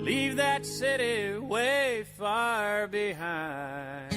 leave that city way far behind.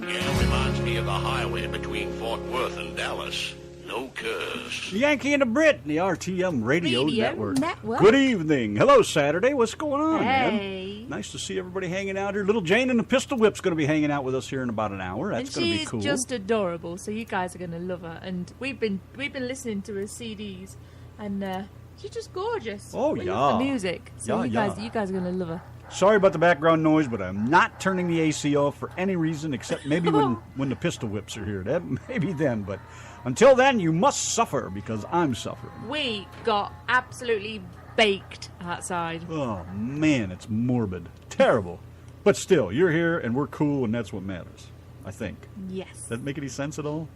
Yeah, reminds me of the highway between Fort Worth and Dallas. No curves. Yanki and the Brit, the RTM Radio Network. Network. Good evening. Hello, Saturday. What's going on, Hey. man? Nice to see everybody hanging out here. Little Jane and the Pistol Whip's going to be hanging out with us here in about an hour. That's going to be cool. And she's just adorable, so you guys are going to love her. And we've been listening to her CDs, and she's just gorgeous. Oh, we yeah. love the music. So Yeah, you guys are going to love her. Sorry about the background noise, but I'm not turning the AC off for any reason except maybe when the Pistol Whips are here. That maybe then, but until then, you must suffer because I'm suffering. We got absolutely baked outside. Oh, man, it's morbid. Terrible. But still, you're here and we're cool, and that's what matters, I think. Yes. Does that make any sense at all?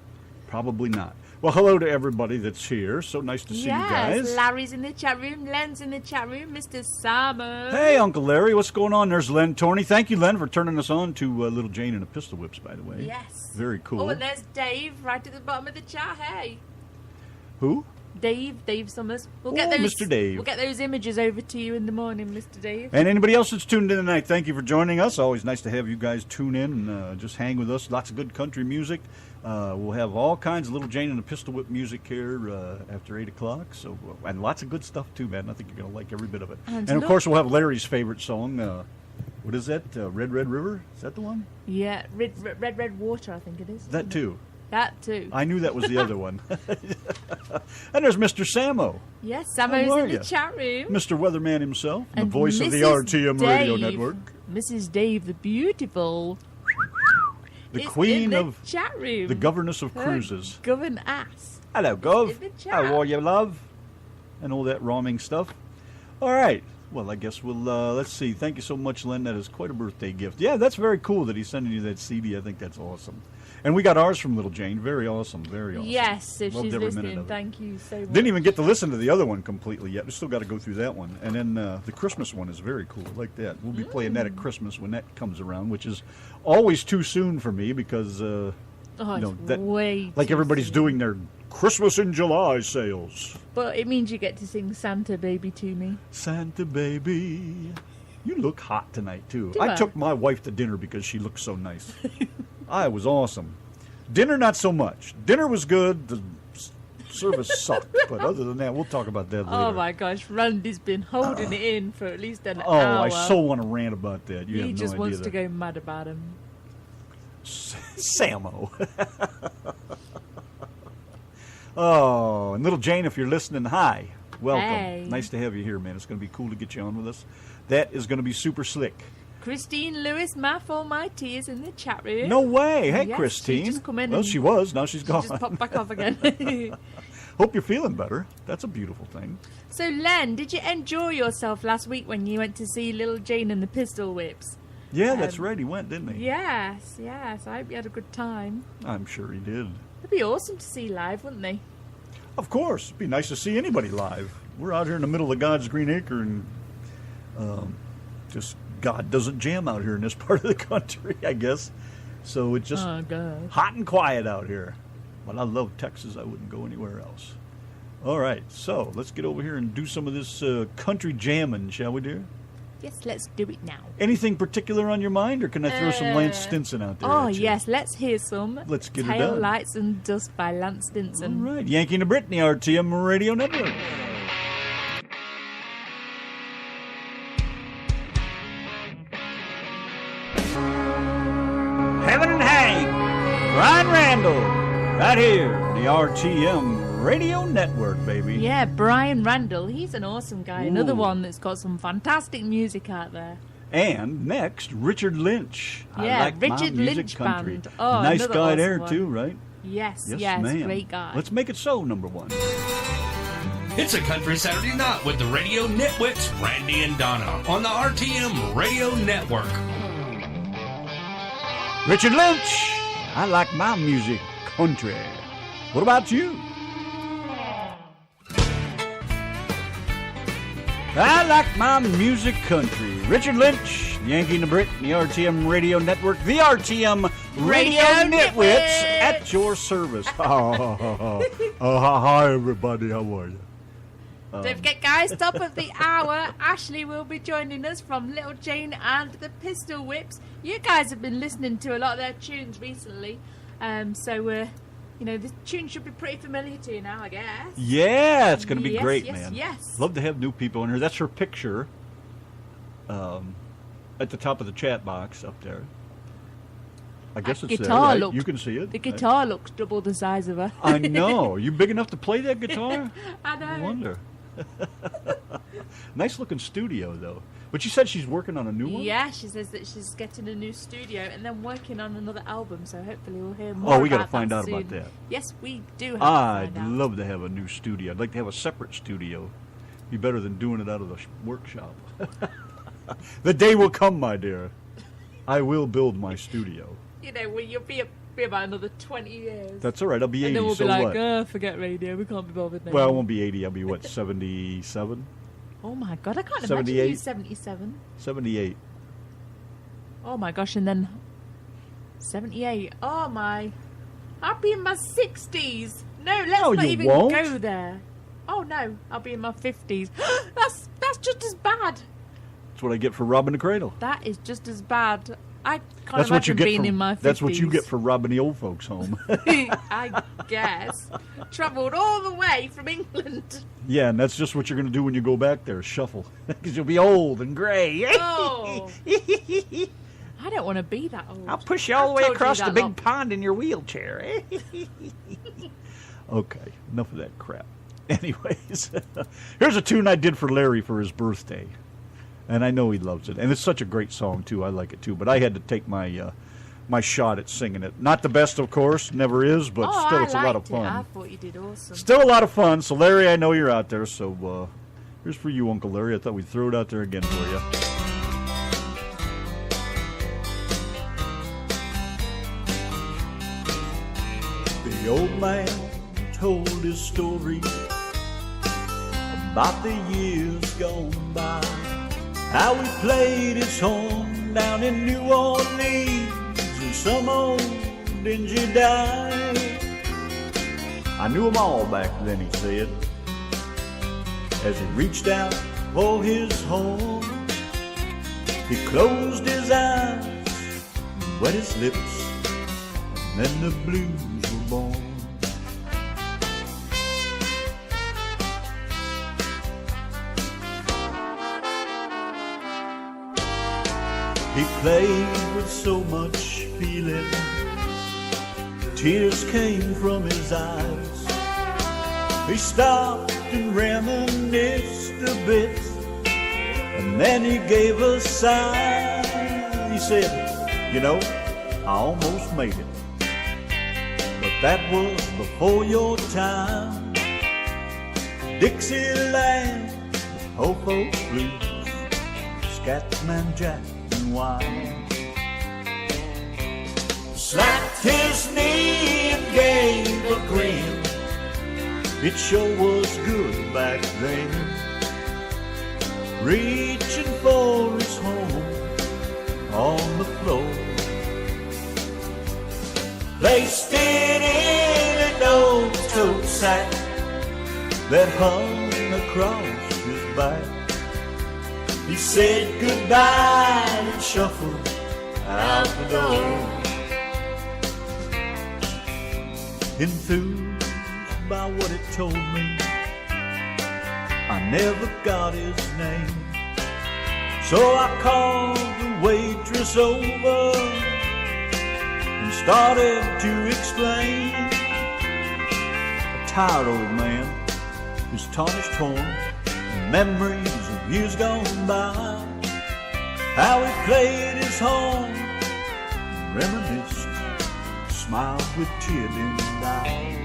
Probably not. Well, hello to everybody that's here. So nice to see you guys. Larry's in the chat room, Len's in the chat room, Mr. Simon. Hey, Uncle Larry, what's going on? There's Len Torney. Thank you, Len, for turning us on to Little Jane and the Pistol Whips, by the way. Yes. Very cool. Oh, and there's Dave right at the bottom of the chat. Hey. Who? Dave Summers. Mr. Dave. We'll get those images over to you in the morning, Mr. Dave. And anybody else that's tuned in tonight, thank you for joining us. Always nice to have you guys tune in and just hang with us. Lots of good country music. We'll have all kinds of Little Jane and the Pistol Whip music here after 8 o'clock. So, and lots of good stuff, too, man. I think you're going to like every bit of it. And of course, we'll have Larry's favorite song. What is that? Red, Red River? Is that the one? Yeah, Red Water, I think it is. That, too. That, too. I knew that was the other one. And there's Mr. Samo. Yes, Samo's in the chat room. Mr. Weatherman himself, and the voice Mrs. of the RTM Radio Dave, Network. Mrs. Dave, the beautiful. The queen in the of chat room. the governess of cruises. Governess. Hello, Gov. In the chat. How are you, love? And all that rhyming stuff. All right. Well, I guess we'll, let's see. Thank you so much, Len. That is quite a birthday gift. Yeah, that's very cool that he's sending you that CD. I think that's awesome. And we got ours from Little Jane. Very awesome. Very awesome. Yes, if Loved she's every minute listening, of it. thank you so much. Didn't even get to listen to the other one completely yet. We still got to go through that one. And then the Christmas one is very cool. I like that. We'll be playing that at Christmas when that comes around, which is always too soon for me because, way like too everybody's soon. doing their Christmas in July sales. But it means you get to sing Santa Baby to me. Santa baby. You look hot tonight, too. Do I I? took my wife to dinner because she looked so nice. I was awesome. Dinner, not so much. Dinner was good. The service sucked. But other than that, we'll talk about that later. Oh my gosh, Randy's been holding it in for at least an Oh, hour. I so want to rant about that. You He have no just idea wants that. to go mad about him. Samo. Oh, and Little Jane, if you're listening, hi. Welcome. Hey. Nice to have you here, man. It's going to be cool to get you on with us. That is going to be super slick. Christine Lewis, Math Almighty is in the chat room. No way. Hey, Yes, Christine. she just come in Well, and- she was. Now she's She gone. just popped back off again. Hope you're feeling better. That's a beautiful thing. So, Len, did you enjoy yourself last week when you went to see Little Jane and the Pistol Whips? Yeah, that's right. He went, didn't he? Yes. I hope you had a good time. I'm sure he did. It'd be awesome to see live, wouldn't they? Of course. It'd be nice to see anybody live. We're out here in the middle of God's green acre, and just God doesn't jam out here in this part of the country, I guess. So it's just Oh, God. hot and quiet out here. But I love Texas. I wouldn't go anywhere else. All right, so let's get over here and do some of this country jamming, shall we, dear? Yes, let's do it now. Anything particular on your mind, or can I throw some Lance Stinson out there? Oh, at you? yes, let's hear some. Let's get it Tail done. Lights and Dust by Lance All Stinson. right, Yanki and the Brit, the RTM Radio Network. Heaven and Hank, Brian Randall, right here, the RTM Radio Network, baby. Yeah, Brian Randall, he's an awesome guy. Ooh. Another one that's got some fantastic music out there. And next, Richard Lynch. I Yeah, like my Richard music Lynch country. Band. Oh, nice another guy awesome there, one. too, right? Yes, ma'am. great guy. Let's make it so, number one. It's a Country Saturday Night with the Radio Nitwits, Randy and Donna, on the RTM Radio Network. Richard Lynch. I like my music country. What about you? I like my music country. Richard Lynch, Yanki and the Brit, the RTM Radio Network, the RTM Radio Nitwits at your service. Hi, everybody. How are you? Don't forget, guys, top of the hour, Ashley will be joining us from Little Jane and the Pistol Whips. You guys have been listening to a lot of their tunes recently, so the tune should be pretty familiar to you now, I guess. Yeah, it's going to be great, yes, man. Yes. Love to have new people in here. That's her picture at the top of the chat box up there. I guess it's guitar there, right? You can see it. The guitar looks double the size of her. I know. You big enough to play that guitar? I know. I wonder. Nice looking studio, though. But she said she's working on a new one? Yeah, she says that she's getting a new studio and then working on another album, so hopefully we'll hear more. Oh, we got to about find that out soon. about that. Yes, we do have I'd to find out. love to have a new studio. I'd like to have a separate studio. Be better than doing it out of the workshop. The day will come, my dear. I will build my studio. Well, you'll be about another 20 years. That's all right. I'll be 80, and then we'll so be like, what? forget radio, we can't be bothered now. Well, I won't be 80. I'll be, what, 77? Oh my god, I can't 78? imagine you 77. 78. Oh my gosh, and then 78. Oh my. I'll be in my 60s. No, let's not you even won't. go there. Oh no, I'll be in my 50s. That's just as bad. That's what I get for robbing the cradle. That is just as bad. I can't That's what you imagine get being for, in my 50s. That's what you get for robbing the old folks' home. I guess. Travelled all the way from England. Yeah, and that's just what you're going to do when you go back there, shuffle. Because you'll be old and gray. Oh. I don't want to be that old. I'll push you all the way I've told across you the that big lot. pond in your wheelchair. Okay, enough of that crap. Anyways, here's a tune I did for Larry for his birthday. And I know he loves it. And it's such a great song, too. I like it, too. But I had to take my my shot at singing it. Not the best, of course. Never is. But still, it's a lot of fun. I thought you did awesome. Still a lot of fun. So, Larry, I know you're out there. So, here's for you, Uncle Larry. I thought we'd throw it out there again for you. The old man told his story about the years gone by. How he played his horn down in New Orleans and some old dingy dive. I knew 'em all back then, he said, as he reached out for his horn. He closed his eyes and wet his lips, and then the blues were born. He played with so much feeling, tears came from his eyes. He stopped and reminisced a bit, and then he gave a sigh. He said, you know, I almost made it, but that was before your time. Dixieland, Ho Folks Blues, Scatman Jack and wine. Slapped his knee and gave a grin. It sure was good back then. Reaching for his home on the floor. Placed it in an old tote sack that hung across his back. He said goodbye and shuffled out the door. Enthused by what it told me, I never got his name. So I called the waitress over and started to explain. A tired old man, his tarnished horn, memories of years gone by. How he played his horn, reminisced, smiled with tear-dimmed eyes.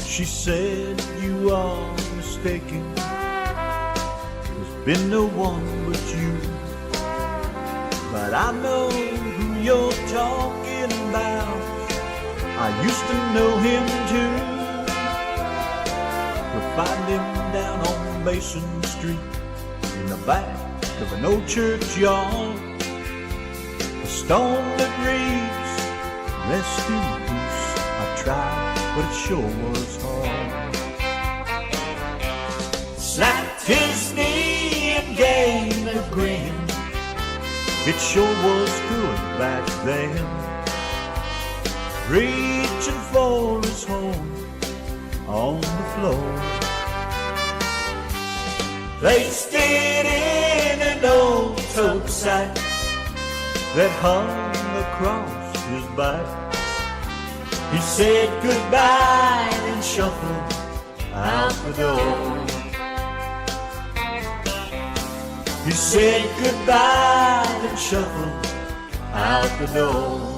She said, you are mistaken, there's been no one but you. But I know who you're talking about, I used to know him too. You'll find him down on Mason Street, in the back of an old churchyard. A stone that reads, rest in peace. I tried, but it sure was hard. slapped his knee and gave a grin. It sure was good back then, reaching for his home on the floor. Placed it in an old tote sack that hung across his back. He said goodbye and shuffled out the door. He said goodbye and shuffled out the door.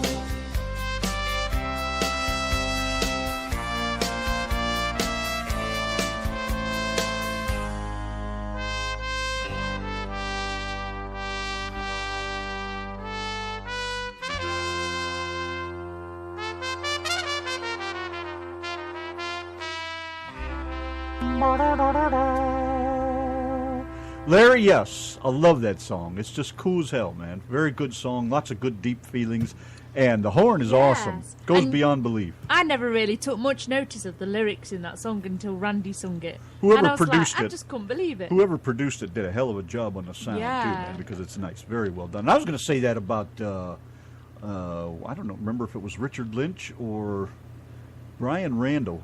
Larry, yes, I love that song. It's just cool as hell, man. Very good song, lots of good deep feelings, and the horn is awesome. Goes beyond belief. I never really took much notice of the lyrics in that song until Randy sung it. Whoever produced it, I just couldn't believe it. Whoever produced it did a hell of a job on the sound too, man, because it's nice, very well done. And I was going to say that about I don't know, remember if it was Richard Lynch or Brian Randall.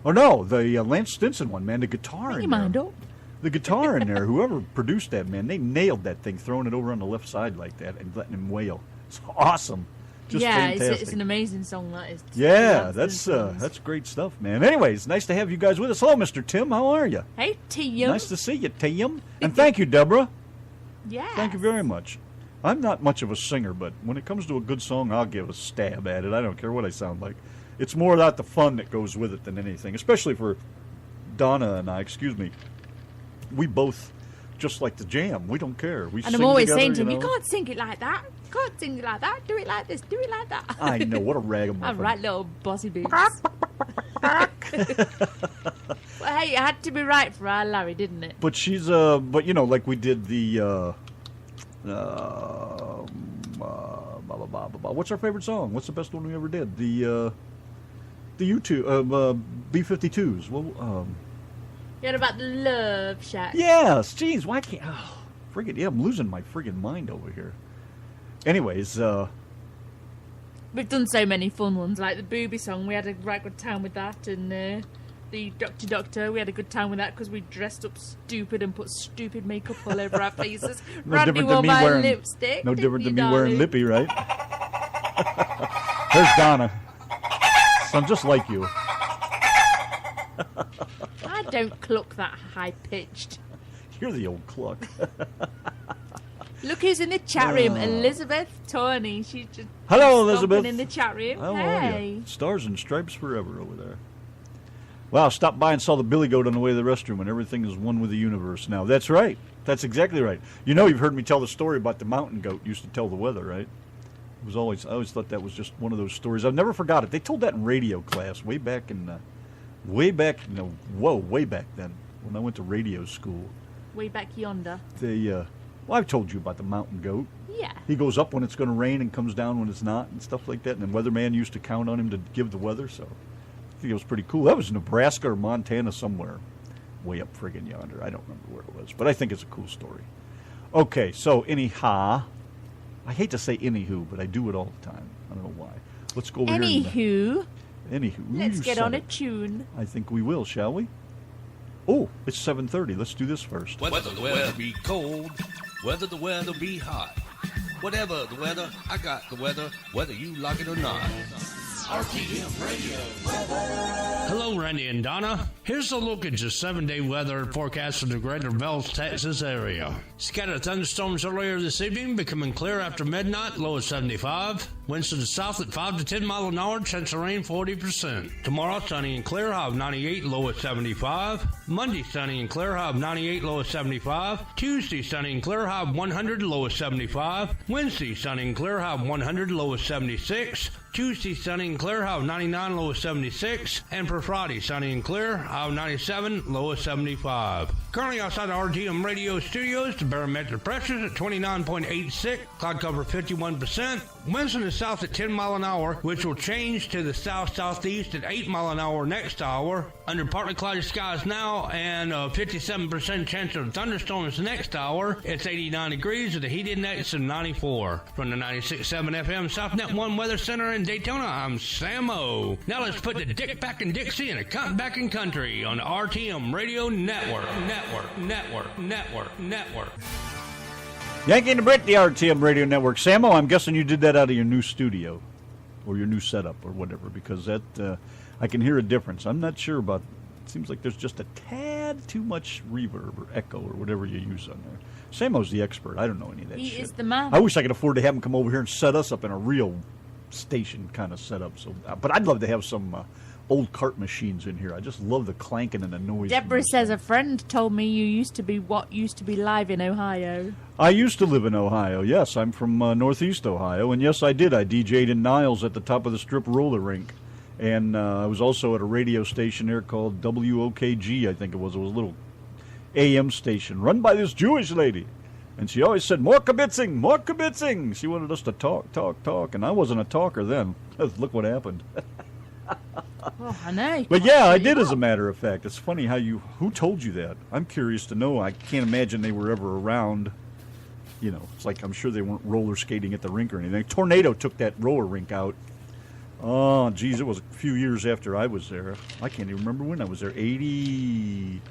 Oh no, the Lance Stinson one, man. The guitar in there. The guitar in there, whoever produced that, man, they nailed that thing, throwing it over on the left side like that and letting him wail. It's awesome. Just fantastic. It's an amazing song, that is. Yeah, that's great stuff, man. Anyways, nice to have you guys with us. Hello, Mr. Tim. How are you? Hey, Tim. Nice to see you, Tim. And thank you, Deborah. Yeah. Thank you very much. I'm not much of a singer, but when it comes to a good song, I'll give a stab at it. I don't care what I sound like. It's more about the fun that goes with it than anything, especially for Donna and I, we both just like to jam. We don't care. We and sing I'm always together, saying to him, you can't sing it like that. You can't sing it like that. Do it like this. Do it like that. I know. What a ragamuffin. All right, little bossy boots. Well, hey, it had to be right for our Larry, didn't it? But she's, but you know, like we did the, what's our favorite song? What's the best one we ever did? The YouTube, B-52s. Well, You had about the Love Shack. Yes, jeez, why can't... Oh, friggin', yeah, I'm losing my friggin' mind over here. Anyways, we've done so many fun ones, like the Booby song. We had a right good time with that, and the Doctor, we had a good time with that because we dressed up stupid and put stupid makeup all over our faces. Randy wore my lipstick. No different than me wearing lippy, right? There's Donna. Sounds just like you. I don't cluck that high-pitched. You're the old cluck. Look who's in the chat room. Elizabeth Tony. She's just hello, Elizabeth. In the chat room. How hey. are you? Stars and stripes forever over there. Wow, stopped by and saw the billy goat on the way to the restroom, and everything is one with the universe now. That's right. That's exactly right. You know, you've heard me tell the story about the mountain goat used to tell the weather, right? It was always, I always thought that was just one of those stories. I've never forgot it. They told that in radio class way back then, when I went to radio school. Way back yonder. Well, I've told you about the mountain goat. Yeah. He goes up when it's going to rain and comes down when it's not and stuff like that. And the weatherman used to count on him to give the weather, so I think it was pretty cool. That was Nebraska or Montana somewhere. Way up friggin' yonder. I don't remember where it was, but I think it's a cool story. Okay, so anyhow, I hate to say anywho, but I do it all the time. I don't know why. Let's go over here. Anywho. Let's get on a tune. I think we will, shall we? Oh, it's 7:30. Let's do this first. Whether the weather be cold, whether the weather be hot, whatever the weather, I got the weather, whether you like it or not. RTM Radio weather. Hello, Randy and Donna. Here's a look at your 7-day weather forecast for the greater Bells, Texas area. Scattered thunderstorms earlier this evening, becoming clear after midnight, low at 75. Winds to the south at 5 to 10 miles an hour, chance of rain 40%. Tomorrow, sunny and clear, high of 98, low at 75. Monday, sunny and clear, high of 98, low at 75. Tuesday, sunny and clear, high of 100, low at 75. Wednesday, sunny and clear, high of 100, low at 76. Tuesday, sunny and clear, high of 99, low at 76. And for Friday, sunny and clear, high of 97, low at 75. Currently outside the RTM Radio Studios, the barometric pressure is at 29.86, cloud cover 51%, winds from the south at 10 mile an hour, which will change to the south-southeast at 8 mile an hour next hour. Under partly cloudy skies now and a 57% chance of thunderstorms next hour. It's 89 degrees with a heat index of 94. From the 96.7 FM SouthNet 1 Weather Center in Daytona, I'm Sam O. Now let's put the dick back in Dixie and a cunt back in country on the RTM Radio Network. Yanki and Brit, the RTM Radio Network. Samo, I'm guessing you did that out of your new studio or your new setup or whatever, because that I can hear a difference. I'm not sure about. It seems like there's just a tad too much reverb or echo or whatever you use on there. Samo's the expert. I don't know any of that shit. He is the man. I wish I could afford to have him come over here and set us up in a real station kind of setup. So, but I'd love to have some old cart machines in here. I just love the clanking and the noise. Deborah says a friend told me you used to be live in Ohio. I used to live in Ohio, yes. I'm from Northeast Ohio, and yes, I did. I DJ'd in Niles at the top of the strip roller rink. And I was also at a radio station there called WOKG, I think it was. It was a little AM station run by this Jewish lady. And she always said, more kibitzing, more kibitzing. She wanted us to talk. And I wasn't a talker then. Look what happened. Oh, I know. But yeah, I did, as a matter of fact. It's funny who told you that? I'm curious to know. I can't imagine they were ever around. You know, it's like I'm sure they weren't roller skating at the rink or anything. A tornado took that roller rink out. Oh, geez, it was a few years after I was there. I can't even remember when I was there. 81,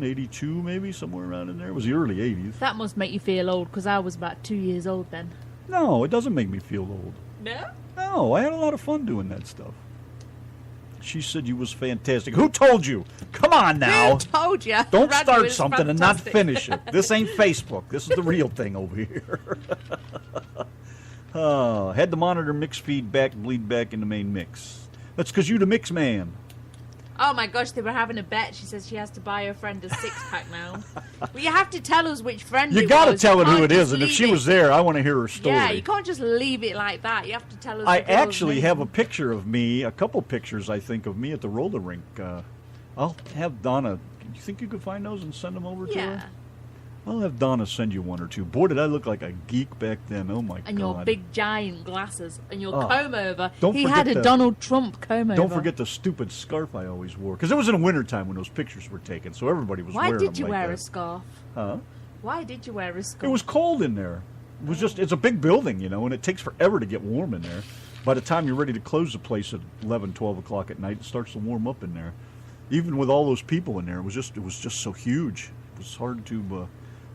82 maybe, somewhere around in there. It was the early 80s. That must make you feel old, because I was about 2 years old then. No, it doesn't make me feel old. No? No, I had a lot of fun doing that stuff. She said you was fantastic. Who told you? Come on now. Who told you? Don't Radio start is something and not fantastic. finish it. This ain't Facebook. This is the real thing over here. Had the monitor mix feed back, bleed back in the main mix. That's because you the mix man. Oh my gosh, they were having a bet. She says she has to buy her friend a six-pack now. Well, you have to tell us which friend You it got to was. tell You her who can't it is, just and if leave she it. was there, I want to hear her story. Yeah, you can't just leave it like that. You have to tell us I the girl's actually name. have a picture of me, a couple pictures, I think, of me at the roller rink. I'll have Donna. You think you could find those and send them over to Yeah. her? I'll have Donna send you one or two. Boy, did I look like a geek back then. Oh, my God. And your big giant glasses and your Oh. comb over. Don't He forget had a the- Donald Trump comb over. Don't forget the stupid scarf I always wore. Because it was in the wintertime when those pictures were taken, so everybody was Why wearing did them you like wear that. a scarf? Huh? Why did you wear a scarf? It was cold in there. It was just, it's a big building, you know, and it takes forever to get warm in there. By the time you're ready to close the place at 11, 12 o'clock at night, it starts to warm up in there. Even with all those people in there, it was just so huge. It was hard to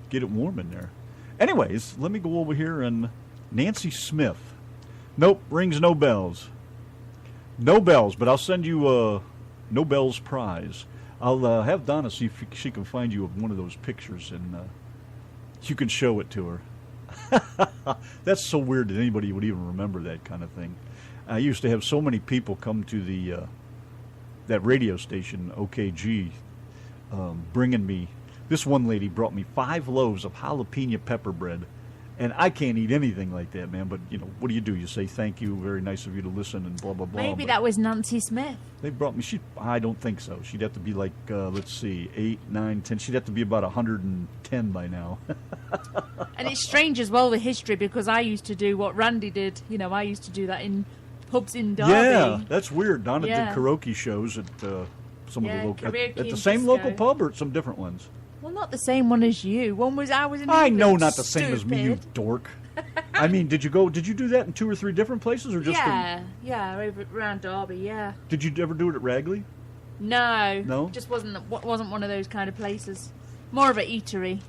get it warm in there. Anyways, let me go over here and Nancy Smith. Nope, rings no bells. No bells, but I'll send you a no bells prize. I'll have Donna see if she can find you one of those pictures and you can show it to her. That's so weird that anybody would even remember that kind of thing. I used to have so many people come to the that radio station, OKG, bringing me. This one lady brought me 5 loaves of jalapeno pepper bread, and I can't eat anything like that, man. But, you know, what do? You say thank you, very nice of you to listen, and blah, blah, blah. Maybe But that was Nancy Smith. they brought me, I don't think so. She'd have to be like, let's see, 8, 9, 10. She'd have to be about 110 by now. And it's strange as well, the history, because I used to do what Randy did. You know, I used to do that in pubs in Derby. Yeah, that's weird. Donna Yeah. did karaoke shows at some Yeah, of the local, karaoke at the and same disco. local pub or at some different ones. Well, not the same one as you. One was I was in I England, know not the same as me, you stupid. dork. I mean, did you do that in 2 or 3 different places, or just? Yeah, over around Derby. Yeah. Did you ever do it at Ragley? No. No? Just wasn't one of those kind of places. More of a eatery.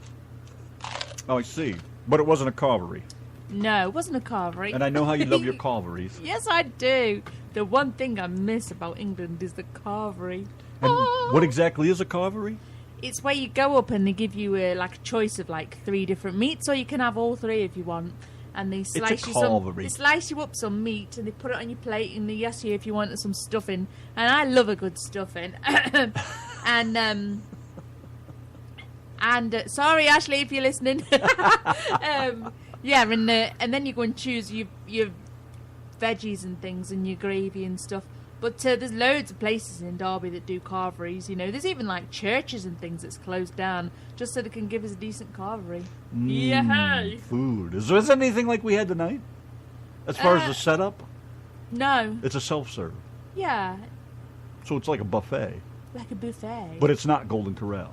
Oh, I see. But it wasn't a carvery. No, it wasn't a carvery. And I know how you love your carveries. Yes, I do. The one thing I miss about England is the carvery. And what exactly is a carvery? It's where you go up and they give you a choice of 3 different meats, or you can have all 3 if you want. And they slice carvery. They slice you up some meat and they put it on your plate and they ask you if you want some stuffing. And I love a good stuffing. and sorry, Ashley, if you're listening. Yeah, and then you go and choose your veggies and things and your gravy and stuff. But there's loads of places in Derby that do carveries. You know, there's even like churches and things that's closed down just so they can give us a decent carvery. Yeah. Food. Is there anything like we had tonight? As far as the setup? No. It's a self-serve. Yeah. So it's like a buffet. Like a buffet. But it's not Golden Corral.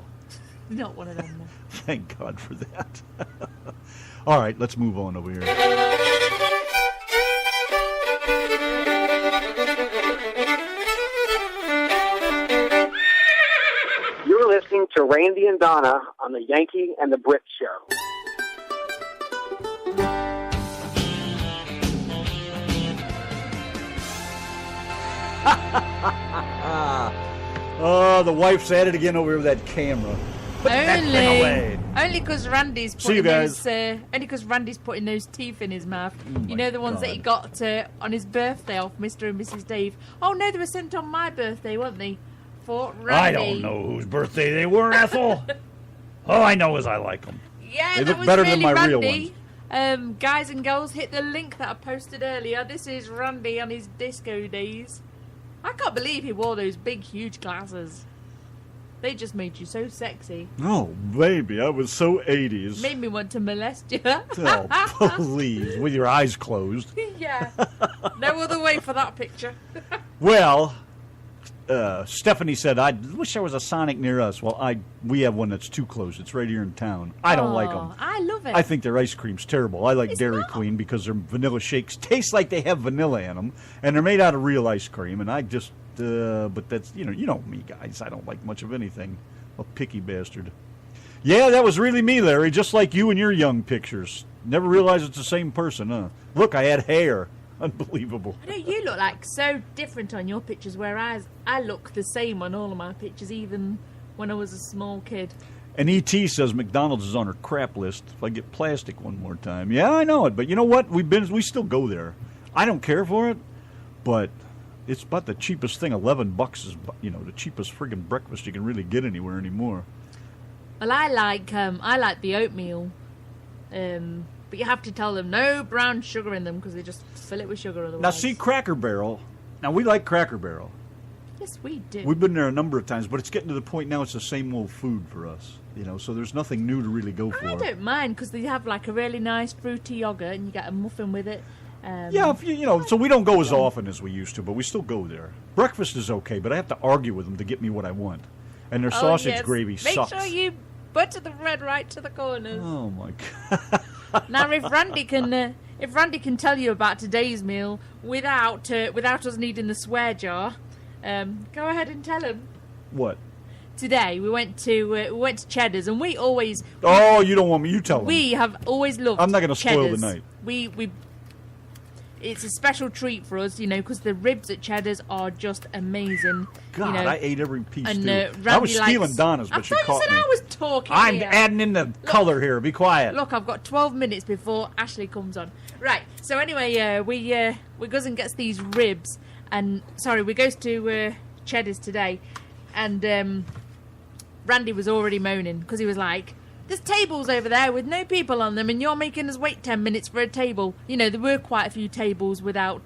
Not one of them. No. Thank God for that. All right, let's move on over here. You're listening to Randy and Donna on the Yanki and the Brit Show. Oh, the wife's at it again over here with that camera. Put that thing away. Only because Randy's See you putting guys. those. Only because Randy's putting those teeth in his mouth. Oh You know the ones God. that he got on his birthday off Mr. and Mrs. Dave. Oh no, they were sent on my birthday, weren't they? For Randy. I don't know whose birthday they were, Ethel. All I know is I like them. Yeah, They that look was better really than my real Randy. Guys and girls, hit the link that I posted earlier. This is Randy on his disco days. I can't believe he wore those big, huge glasses. They just made you so sexy. Oh, baby, I was so 80s. Made me want to molest you. Oh, please, with your eyes closed. Yeah. No other way for that picture. Well, Stephanie said, I wish there was a Sonic near us. Well, we have one that's too close. It's right here in town. I don't like them. I love it. I think their ice cream's terrible. I like It's Dairy not. Queen because their vanilla shakes taste like they have vanilla in them, and they're made out of real ice cream. And I just, but that's you know me, guys. I don't like much of anything. A picky bastard. Yeah, that was really me, Larry. Just like you and your young pictures. Never realized it's the same person, huh? Look, I had hair. Unbelievable. I know you look like so different on your pictures, whereas I look the same on all of my pictures, even when I was a small kid. And E.T. says McDonald's is on her crap list if I get plastic one more time. Yeah, I know it, but you know what? We still go there. I don't care for it, but it's about the cheapest thing. $11 is, the cheapest friggin' breakfast you can really get anywhere anymore. Well, I like the oatmeal, but you have to tell them no brown sugar in them because they just fill it with sugar otherwise. Now, see, Cracker Barrel. Now, we like Cracker Barrel. Yes, we do. We've been there a number of times, but it's getting to the point now it's the same old food for us. So there's nothing new to really go for. I don't mind because they have like a really nice fruity yogurt and you get a muffin with it. Yeah, so we don't go as often as we used to, but we still go there. Breakfast is okay, but I have to argue with them to get me what I want. And their sausage yes. gravy sucks. Make sure you butter the bread right to the corners. Oh, my God. Now, if Randy can tell you about today's meal without us needing the swear jar, go ahead and tell him. What? Today we went to Cheddar's, and we always. Oh, you don't want me? You tell him. We have always loved. I'm not going to spoil the Cheddar's. night. We. It's a special treat for us, because the ribs at Cheddar's are just amazing. God, I ate every piece, and, too. Randy I was stealing likes- Donna's, but I she thought you caught said me. I was talking. I'm here. adding in the color here. Be quiet. Look, I've got 12 minutes before Ashley comes on. Right. So anyway, we goes and gets these ribs, and we goes to Cheddar's today, and Randy was already moaning because he was like, "There's tables over there with no people on them, and you're making us wait 10 minutes for a table." There were quite a few tables without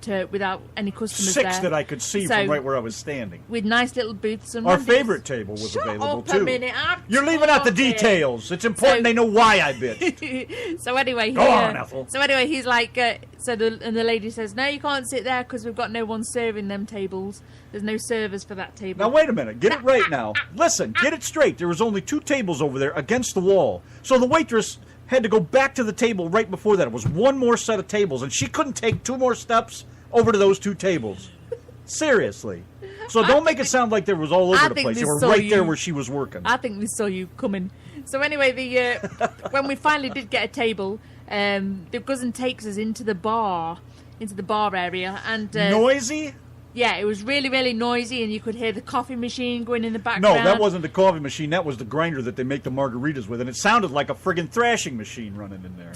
any customers there. 6 that I could see So, from right where I was standing. with nice little booths. And Our Randy's- favorite table was Shut available, up too. a minute. I'm You're leaving out the talking. details. It's important So- they know why I bitched. So anyway, Go on, Ethel. So anyway, he's like, the lady says, "No, you can't sit there because we've got no one serving them tables. There's no servers for that table." Now, wait a minute. Get it right now. Listen, get it straight. There was only 2 tables over there against the wall. So the waitress had to go back to the table right before that. It was one more set of tables, and she couldn't take 2 more steps over to those 2 tables. Seriously. So don't make it sound like there was all I over the think place. They they were saw right there you- where she was working. I think they saw you coming. So anyway, when we finally did get a table, the cousin takes us into the bar area, and Noisy? yeah, it was really, really noisy, and you could hear the coffee machine going in the No, background. that wasn't the coffee machine. That was the grinder that they make the margaritas with, and it sounded like a friggin' thrashing machine running in there.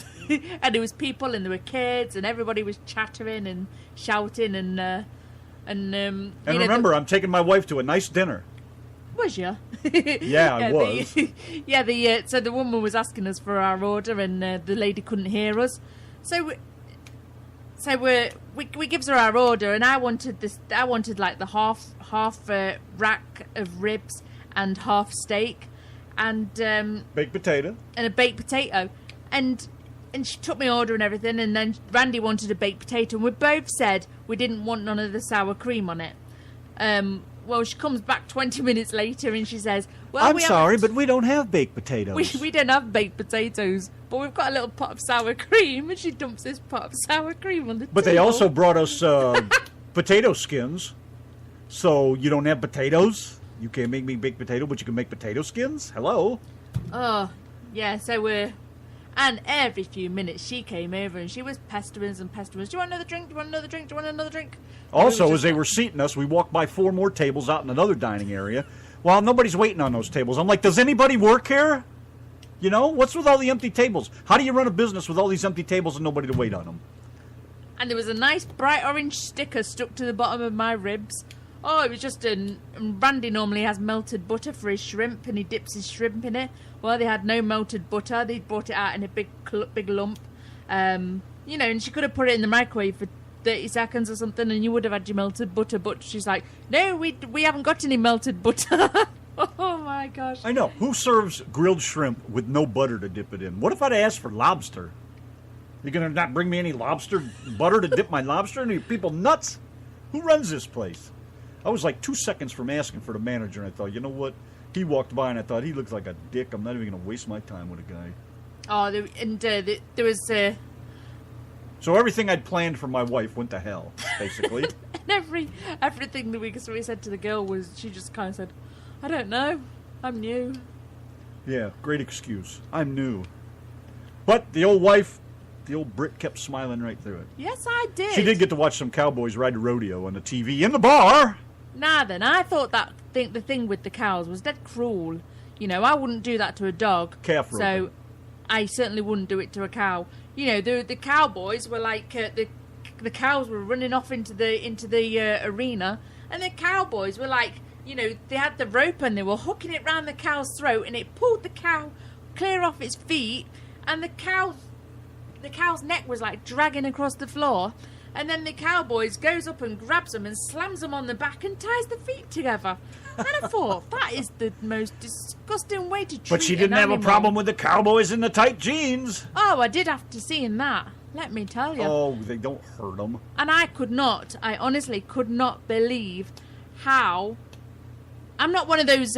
And there was people, and there were kids, and everybody was chattering and shouting, and And remember, I'm taking my wife to a nice dinner. was you? Yeah, I was. So the woman was asking us for our order, and the lady couldn't hear us. So So we gives her our order, and I wanted like the half rack of ribs and half steak, and baked potato, and a baked potato, and she took my order and everything, and then Randy wanted a baked potato, and we both said we didn't want none of the sour cream on it. Well, she comes back 20 minutes later and she says, well, I'm sorry, but we don't have baked potatoes. We don't have baked potatoes, but we've got a little pot of sour cream, and she dumps this pot of sour cream on the table. But they also brought us potato skins, so you don't have potatoes? You can't make me baked potato, but you can make potato skins? Hello? Oh, yeah, so and every few minutes she came over and she was pestering us and pestering us. Do you want another drink? Do you want another drink? Do you want another drink? Also, as they were seating us, we walked by 4 more tables out in another dining area. While nobody's waiting on those tables. I'm like, does anybody work here? You know, what's with all the empty tables? How do you run a business with all these empty tables and nobody to wait on them? And there was a nice bright orange sticker stuck to the bottom of my ribs. Oh, it was just Randy normally has melted butter for his shrimp, and he dips his shrimp in it. Well, they had no melted butter. They brought it out in a big lump. You know, and she could have put it in the microwave for 30 seconds or something, and you would have had your melted butter. But she's like, no, we haven't got any melted butter. Oh my gosh! I know. Who serves grilled shrimp with no butter to dip it in? What if I'd asked for lobster? You gonna not bring me any lobster butter to dip my lobster in? Are you people nuts? Who runs this place? I was like 2 seconds from asking for the manager, and I thought, you know what? He walked by, and I thought, he looks like a dick. I'm not even going to waste my time with a guy. Oh, there was... So everything I'd planned for my wife went to hell, basically. And everything that we said to the girl was, she just kind of said, I don't know. I'm new. Yeah, great excuse. I'm new. But the old wife, the old Brit, kept smiling right through it. Yes, I did. She did get to watch some cowboys ride a rodeo on the TV in the bar. Nah, then, I thought the thing with the cows was dead cruel. You know, I wouldn't do that to a dog. Calf roping. So, I certainly wouldn't do it to a cow. You know, the cowboys were like, the cows were running off into the arena, and the cowboys were like, you know, they had the rope and they were hooking it round the cow's throat, and it pulled the cow clear off its feet, and the cow's neck was like dragging across the floor. And then the cowboys goes up and grabs them and slams them on the back and ties the feet together. And I thought, that is the most disgusting way to treat But she didn't an have a animal. problem with the cowboys in the tight jeans. Oh, I did after seeing that. Let me tell you. Oh, they don't hurt them. And I honestly could not believe how... I'm not one of those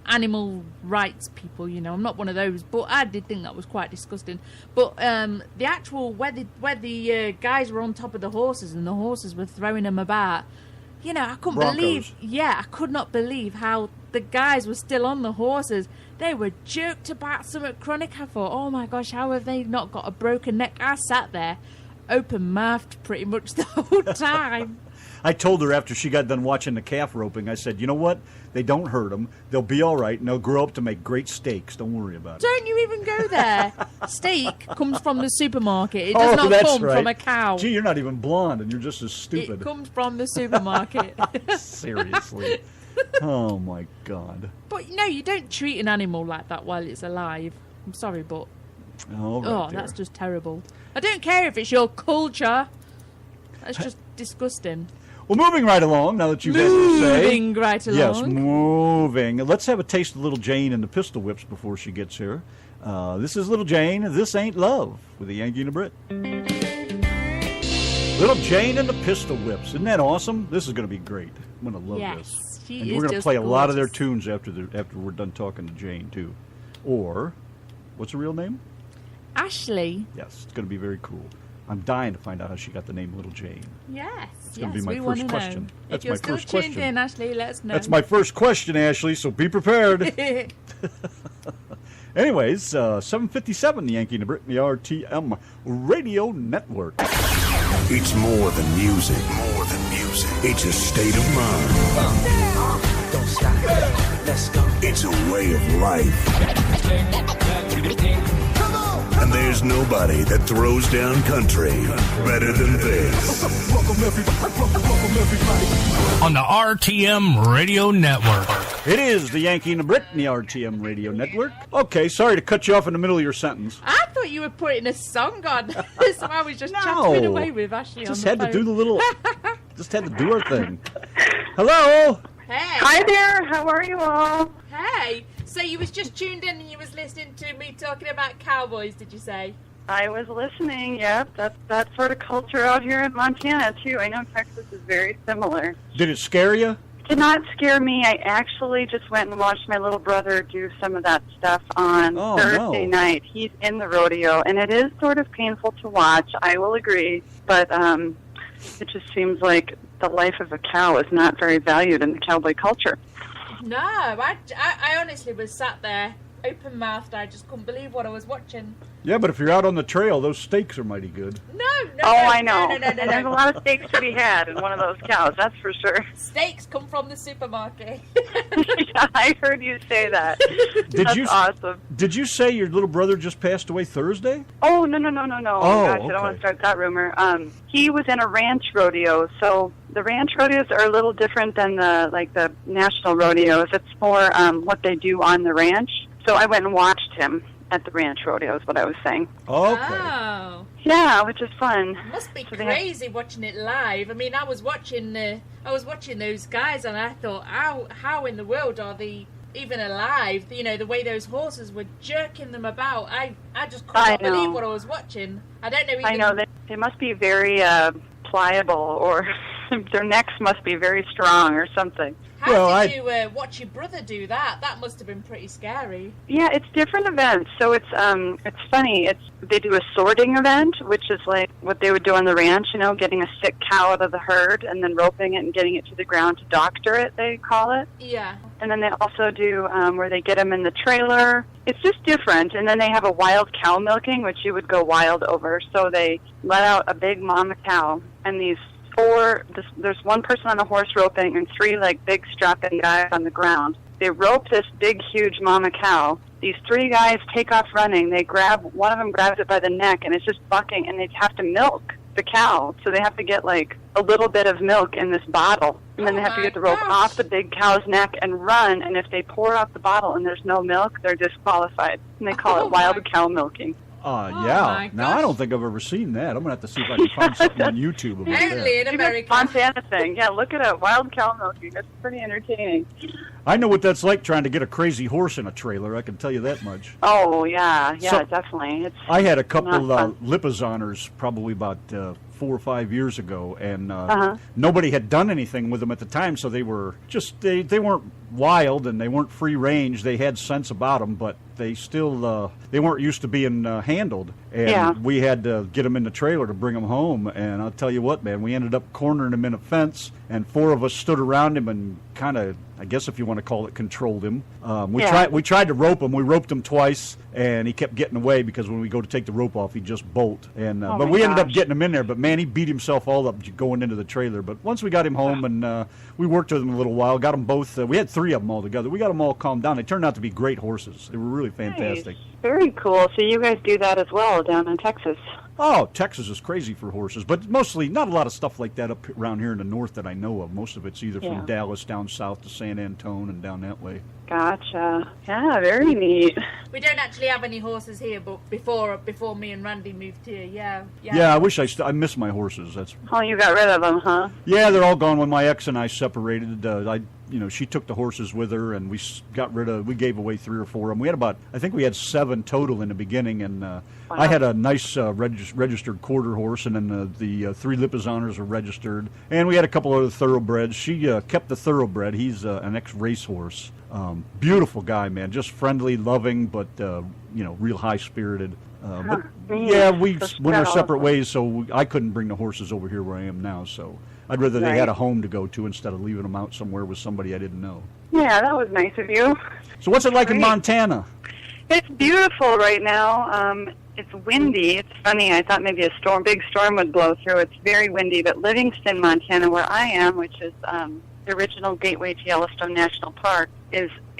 animal rights people, you know. I'm not one of those, but I did think that was quite disgusting. But the actual where the guys were on top of the horses and the horses were throwing them about, you know, I couldn't believe. Yeah, I could not believe how the guys were still on the horses. They were jerked about something chronic. I thought, oh my gosh, how have they not got a broken neck? I sat there, open mouthed, pretty much the whole time. I told her after she got done watching the calf roping, I said, you know what? They don't hurt them. They'll be all right, and they'll grow up to make great steaks. Don't worry about it. Don't you even go there. Steak comes from the supermarket. It does not come from a cow. Gee, you're not even blonde, and you're just as stupid. It comes from the supermarket. Seriously. Oh, my God. But, no, you don't treat an animal like that while it's alive. I'm sorry, but... All right, dear. That's just terrible. I don't care if it's your culture. That's just disgusting. Well, moving right along, now that you've had to say. Moving right along. Yes, moving. Let's have a taste of Little Jane and the Pistol Whips before she gets here. This is Little Jane, This Ain't Love, with the Yankee and the Brit. Little Jane and the Pistol Whips. Isn't that awesome? This is going to be great. I'm going to love this. And we're going to play a lot of their tunes after we're done talking to Jane, too. Or, what's her real name? Ashley. Yes, it's going to be very cool. I'm dying to find out how she got the name Little Jane. Yes, It's going to be my first question. That's if you're my still first tuned question. in, Ashley, let us know. That's my first question, Ashley, so be prepared. Anyways, 7:57, the Yankee and the Brit, the RTM Radio Network. It's more than music. More than music. It's a state of mind. Don't stop. Let's go. It's a way of life. Come on. And there's nobody that throws down country better than this. On the RTM Radio Network. It is the Yankee and the Brit and the RTM Radio Network. Okay, sorry to cut you off in the middle of your sentence. I thought you were putting a song on. So I was just chatting away with Ashley Just on the had to do phone. the little... just had to do our thing. Hello! Hey. Hi there, how are you all? Hey. So you was just tuned in and you was listening to me talking about cowboys, did you say? I was listening, yep. That's that sort of culture out here in Montana, too. I know Texas is very similar. Did it scare you? It did not scare me. I actually just went and watched my little brother do some of that stuff on Thursday night. He's in the rodeo, and it is sort of painful to watch, I will agree. But it just seems like the life of a cow is not very valued in the cowboy culture. No, I honestly was sat there, open-mouthed. I just couldn't believe what I was watching. Yeah, but if you're out on the trail, those steaks are mighty good. No. I know. No. And there's a lot of steaks to be had in one of those cows, that's for sure. Steaks come from the supermarket. Yeah, I heard you say that. That's awesome. Did you say your little brother just passed away Thursday? Oh, no. Oh, gosh, okay. I don't want to start that rumor. He was in a ranch rodeo, so the ranch rodeos are a little different than the national rodeos. It's more what they do on the ranch. So I went and watched him at the ranch rodeo is what I was saying. Okay. Oh. Yeah, which is fun. Must be crazy watching it live. I mean, I was watching those guys and I thought, how in the world are they even alive? You know, the way those horses were jerking them about. I just couldn't believe what I was watching. I don't know even... I know, they must be very pliable, or their necks must be very strong or something. How did you watch your brother do that? That must have been pretty scary. Yeah, it's different events. So it's funny. They do a sorting event, which is like what they would do on the ranch, getting a sick cow out of the herd and then roping it and getting it to the ground to doctor it, they call it. Yeah. And then they also do where they get them in the trailer. It's just different. And then they have a wild cow milking, which you would go wild over. So they let out a big mama cow, and there's one person on a horse roping and 3 big strapping guys on the ground. They rope this big, huge mama cow. These 3 guys take off running. One of them grabs it by the neck, and it's just bucking, and they have to milk the cow. So they have to get a little bit of milk in this bottle, and then they have to get the rope off the big cow's neck and run. And if they pour out the bottle and there's no milk, they're disqualified. And they call it wild cow milking. Yeah. Now, I don't think I've ever seen that. I'm going to have to see if I can find something on YouTube about that. Only in America. Montana thing. Yeah, look it up. Wild cow milking. That's pretty entertaining. I know what that's like trying to get a crazy horse in a trailer. I can tell you that much. Oh, yeah. Yeah, definitely. I had a couple Lipizaners probably about 4 or 5 years ago, and nobody had done anything with them at the time, so they were just, they weren't wild and they weren't free range. They had sense about them, but they still, they weren't used to being handled. And we had to get them in the trailer to bring them home. And I'll tell you what, man, we ended up cornering him in a fence, and 4 of us stood around him and kind of, I guess if you want to call it, controlled him. We tried to rope him. We roped him twice, and he kept getting away because when we go to take the rope off, he'd just bolt. And but we ended up getting him in there. But man, he beat himself all up going into the trailer. But once we got him home and we worked with him a little while, got them both. We had 3 of them all together. We got them all calmed down. They turned out to be great horses. They were really fantastic. Nice. Very cool. So you guys do that as well down in Texas. Oh, Texas is crazy for horses, but mostly not a lot of stuff like that up around here in the north that I know of. Most of it's either from Dallas down south to San Antone and down that way. Gotcha. Yeah, very neat. We don't actually have any horses here, but before me and Randy moved here, yeah. Yeah, I wish I miss my horses. Oh, you got rid of them, huh? Yeah, they're all gone when my ex and I separated. She took the horses with her, and we gave away 3 or 4 of them. We had I think we had 7 total in the beginning, and I had a nice registered quarter horse, and then the 3 Lipizaners are registered, and we had a couple other thoroughbreds. She kept the thoroughbred. He's an ex-racehorse. Beautiful guy, man, just friendly, loving, but real high-spirited. We went our separate ways, so I couldn't bring the horses over here where I am now, so I'd rather they had a home to go to instead of leaving them out somewhere with somebody I didn't know. Yeah, that was nice of you. So what's it like in Montana? It's beautiful right now. It's windy. It's funny. I thought maybe a big storm would blow through. It's very windy, but Livingston, Montana, where I am, which is the original gateway to Yellowstone National Park,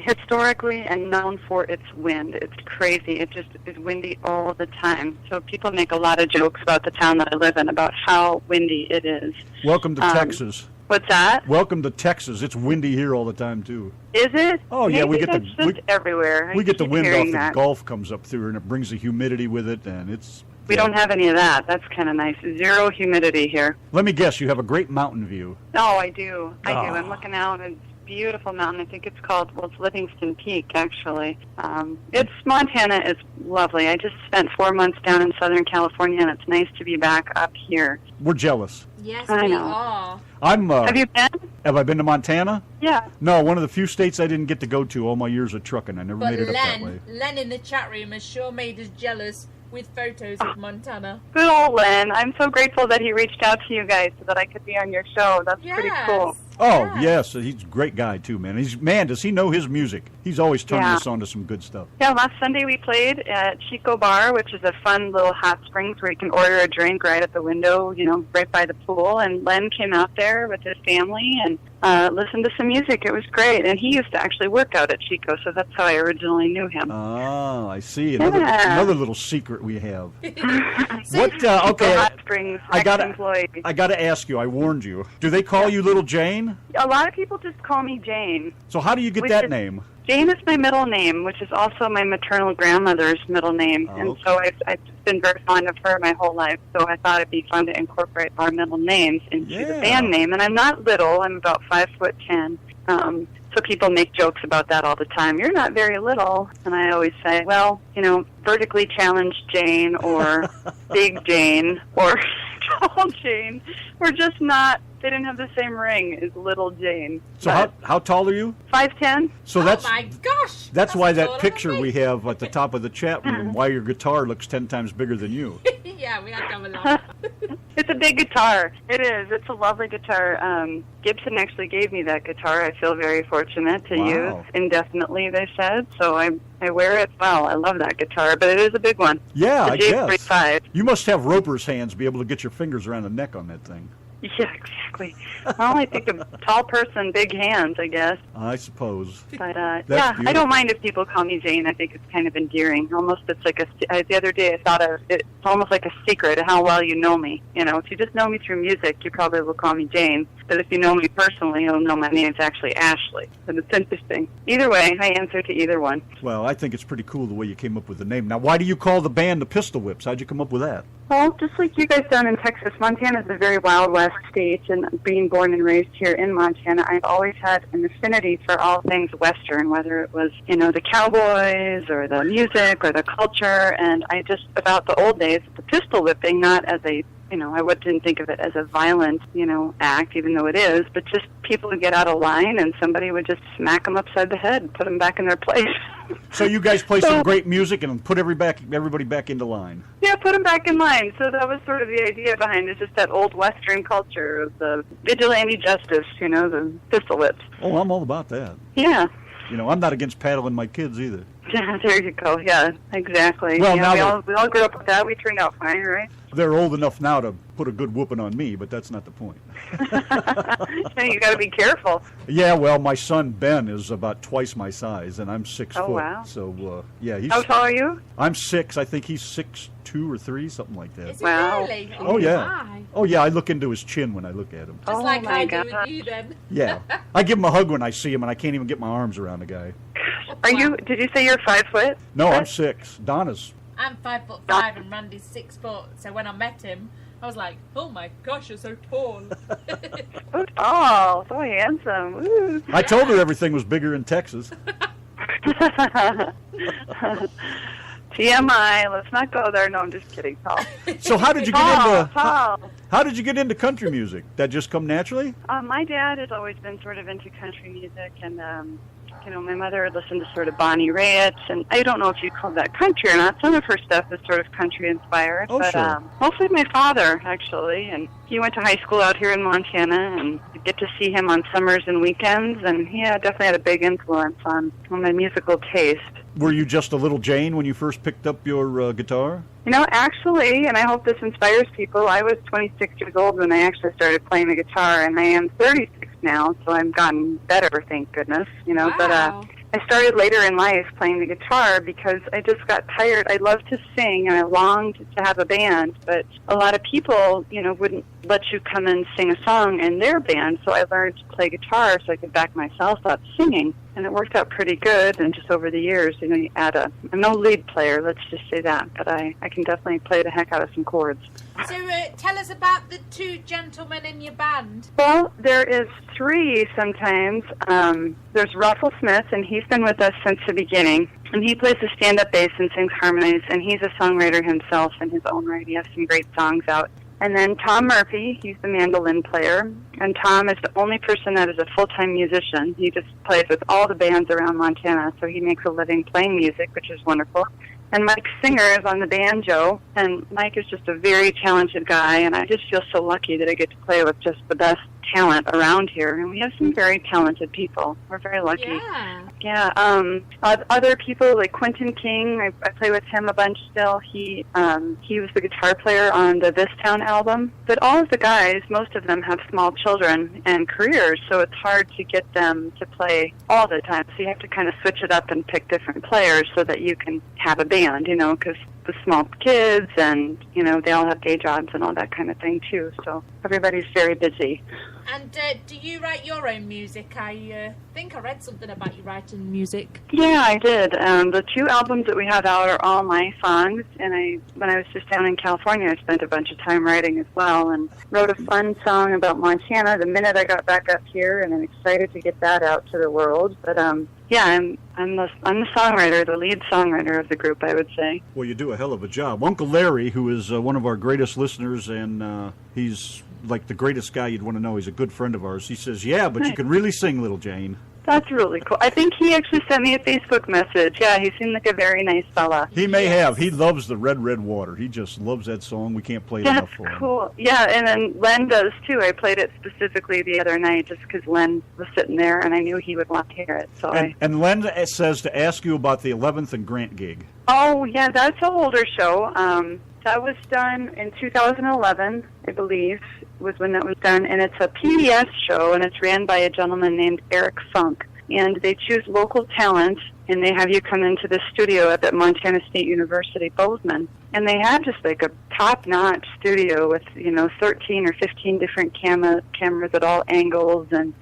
historically and known for its wind. It's crazy. It just is windy all the time. So people make a lot of jokes about the town that I live in, about how windy it is. Welcome to Texas. What's that? Welcome to Texas. It's windy here all the time too. Is it? Oh yeah, Maybe that's just everywhere. We get the wind off that. the Gulf comes up through, and it brings the humidity with it, and it's. We don't have any of that. That's kind of nice. 0 humidity here. Let me guess, you have a great mountain view. Oh, I do. I do. I'm looking out. It's a beautiful mountain. I think it's called, it's Livingston Peak, actually. Montana is lovely. I just spent 4 months down in Southern California, and it's nice to be back up here. We're jealous. Yes, I we know. are. Have you been? Have I been to Montana? Yeah. No, one of the few states I didn't get to go to all my years of trucking. I never But made it up that way. Len in the chat room has sure made us jealous with photos of Montana. Good old Len. I'm so grateful that he reached out to you guys so that I could be on your show. That's pretty cool. Oh, yes. He's a great guy, too, man. Does he know his music? He's always turning Yeah. us on to some good stuff. Yeah, last Sunday we played at Chico Bar, which is a fun little hot springs where you can order a drink right at the window, right by the pool. And Len came out there with his family and listened to some music. It was great. And he used to actually work out at Chico, so that's how I originally knew him. Oh, I see. Another little secret we have. Okay, Hot Springs, I gotta ask you, I warned you. Do they call you Little Jane? A lot of people just call me Jane. So how do you get that name? Jane is my middle name, which is also my maternal grandmother's middle name. Oh, and so I've been very fond of her my whole life, so I thought it'd be fun to incorporate our middle names into the band name. And I'm not little, I'm about 5'10". So people make jokes about that all the time. You're not very little. And I always say, well, vertically challenged Jane or big Jane or tall Jane. We're just not, they didn't have the same ring as little Jane. So how tall are you? 5'10". So Oh my gosh! That's why that picture we have at the top of the chat room, why your guitar looks 10 times bigger than you. Yeah, we have to have a laugh. It's a big guitar. It is. It's a lovely guitar. Gibson actually gave me that guitar. I feel very fortunate to use indefinitely, they said. So I wear it well. I love that guitar, but it is a big one. Yeah, I guess. J45. You must have roper's hands to be able to get your fingers around the neck on that thing. Yeah, exactly. Well, I think a tall person, big hands, I guess. I suppose. But, beautiful. I don't mind if people call me Jane. I think it's kind of endearing. Almost, it's like the other day I thought of it's almost like a secret of how well you know me. If you just know me through music, you probably will call me Jane. But if you know me personally, you'll know my name's actually Ashley. And it's interesting. Either way, I answer to either one. Well, I think it's pretty cool the way you came up with the name. Now, why do you call the band the Pistol Whips? How'd you come up with that? Well, just like you guys down in Texas, Montana is a very Wild West state, and being born and raised here in Montana, I've always had an affinity for all things Western, whether it was, the cowboys or the music or the culture, and about the old days, the pistol whipping, not as a I wouldn't think of it as a violent, act, even though it is, but just people would get out of line and somebody would just smack them upside the head and put them back in their place. So you guys play some great music and put everybody back into line. Yeah, put them back in line. So that was sort of the idea behind it, just that old Western culture of the vigilante justice, the pistol whips. Oh, I'm all about that. Yeah. I'm not against paddling my kids either. Yeah, there you go. Yeah, exactly. Well, now we all grew up with that. We turned out fine, right? They're old enough now to put a good whooping on me, but that's not the point. You got to be careful. Yeah, well, my son Ben is about twice my size, and I'm 6 foot. Wow. So he's. How tall are you? I'm 6. I think he's 6'2" or 3, something like that. Is he really? Oh yeah. My. Oh yeah. I look into his chin when I look at him. Just like I do with you, then. Yeah. I give him a hug when I see him, and I can't even get my arms around the guy. Did you say you're 5 foot? No, I'm 6. Donna's. I'm 5'5" and Randy's 6 foot. So when I met him, I was like, "Oh my gosh, you're so tall." So tall, so handsome. Woo. I told her everything was bigger in Texas. TMI. Let's not go there. No, I'm just kidding. Tall. So how did you how did you get into country music? That just come naturally? My dad has always been sort of into country music, and my mother listened to sort of Bonnie Raitt, and I don't know if you call that country or not. Some of her stuff is sort of country inspired, sure. Mostly my father, actually, and he went to high school out here in Montana, and I get to see him on summers and weekends, and he definitely had a big influence on my musical taste. Were you just a little Jane when you first picked up your guitar? Actually, and I hope this inspires people, I was 26 years old when I actually started playing the guitar, and I am 36 now, so I've gotten better, thank goodness, Wow. But I started later in life playing the guitar because I just got tired. I love to sing and I longed to have a band, but a lot of people, wouldn't let you come and sing a song in their band, so I learned to play guitar so I could back myself up singing. And it worked out pretty good, and just over the years, you add I'm no lead player, let's just say that, but I can definitely play the heck out of some chords. So tell us about the two gentlemen in your band. Well, there is three sometimes. There's Russell Smith, and he's been with us since the beginning. And he plays the stand-up bass and sings harmonies, and he's a songwriter himself in his own right. He has some great songs out. And then Tom Murphy, he's the mandolin player. And Tom is the only person that is a full-time musician. He just plays with all the bands around Montana, so he makes a living playing music, which is wonderful. And Mike Singer is on the banjo, and Mike is just a very talented guy, and I just feel so lucky that I get to play with just the best talent around here, and we have some very talented people. We're very lucky. Yeah. Other people like Quentin King, I play with him a bunch still. He was the guitar player on the This Town album. But all of the guys, most of them have small children and careers, so it's hard to get them to play all the time. So you have to kind of switch it up and pick different players so that you can have a band, because the small kids and, they all have day jobs and all that kind of thing too. So everybody's very busy. And do you write your own music? I think I read something about you writing music. Yeah, I did. The two albums that we have out are all my songs, and when I was just down in California, I spent a bunch of time writing as well, and wrote a fun song about Montana the minute I got back up here, and I'm excited to get that out to the world. But yeah, I'm the songwriter, the lead songwriter of the group, I would say. Well, you do a hell of a job. Uncle Larry, who is one of our greatest listeners, and he's like the greatest guy you'd want to know. He's a good friend of ours. He says, yeah, but you can really sing, little Jane. That's really cool. I think he actually sent me a Facebook message. Yeah, he seemed like a very nice fella. He may have. He loves the Red, Red Water. He just loves that song. We can't play it enough for him. That's cool. Yeah, and then Len does, too. I played it specifically the other night just because Len was sitting there, and I knew he would want to hear it. So and Len says to ask you about the 11th and Grant gig. Oh, yeah, that's an older show. That was done in 2011, I believe, was when that was done. And it's a PBS show, and it's ran by a gentleman named Eric Funk. And they choose local talent, and they have you come into the studio at the Montana State University, Bozeman. And they have just like a top-notch studio with, 13 or 15 different cameras at all angles. And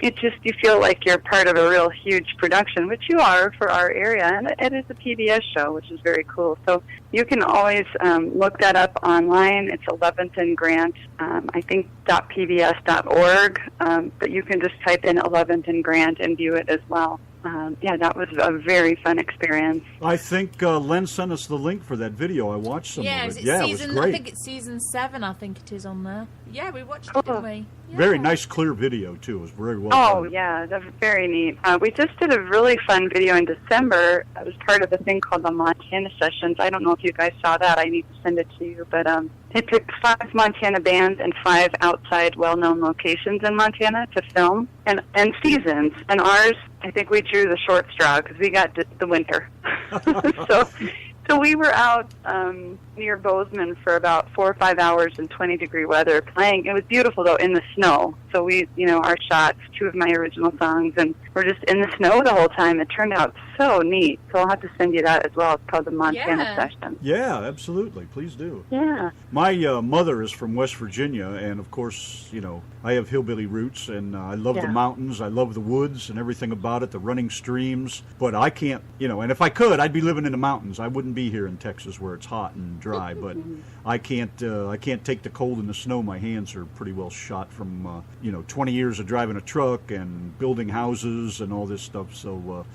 you feel like you're part of a real huge production, which you are for our area. And it is a PBS show, which is very cool. So you can always look that up online. It's 11th and Grant, I think, .pbs.org. But you can just type in 11th and Grant and view it as well. Yeah, that was a very fun experience. I think Len sent us the link for that video. I watched some of it. Yeah, it was great. I think it's season 7, I think it is on there. Yeah, we watched it, didn't we? Yeah. Very nice, clear video, too. It was very well done. Oh, yeah, that's very neat. We just did a really fun video in December. It was part of a thing called the Montana Sessions. I don't know if you guys saw that. I need to send it to you. But it took 5 Montana bands and 5 outside well-known locations in Montana to film, and seasons. And ours, I think we drew the short straw because we got the winter. So we were out near Bozeman for about 4 or 5 hours in 20-degree weather playing. It was beautiful, though, in the snow. So we, our shots, 2 of my original songs, and we're just in the snow the whole time. It turned out so neat. So I'll have to send you that as well. It's called the Montana Session. Yeah, absolutely. Please do. Yeah. My mother is from West Virginia, and, of course, I have hillbilly roots, and I love the mountains. I love the woods and everything about it, the running streams. But I can't, and if I could, I'd be living in the mountains. I wouldn't be here in Texas where it's hot and dry. But I can't take the cold and the snow. My hands are pretty well shot from, 20 years of driving a truck and building houses and all this stuff. So,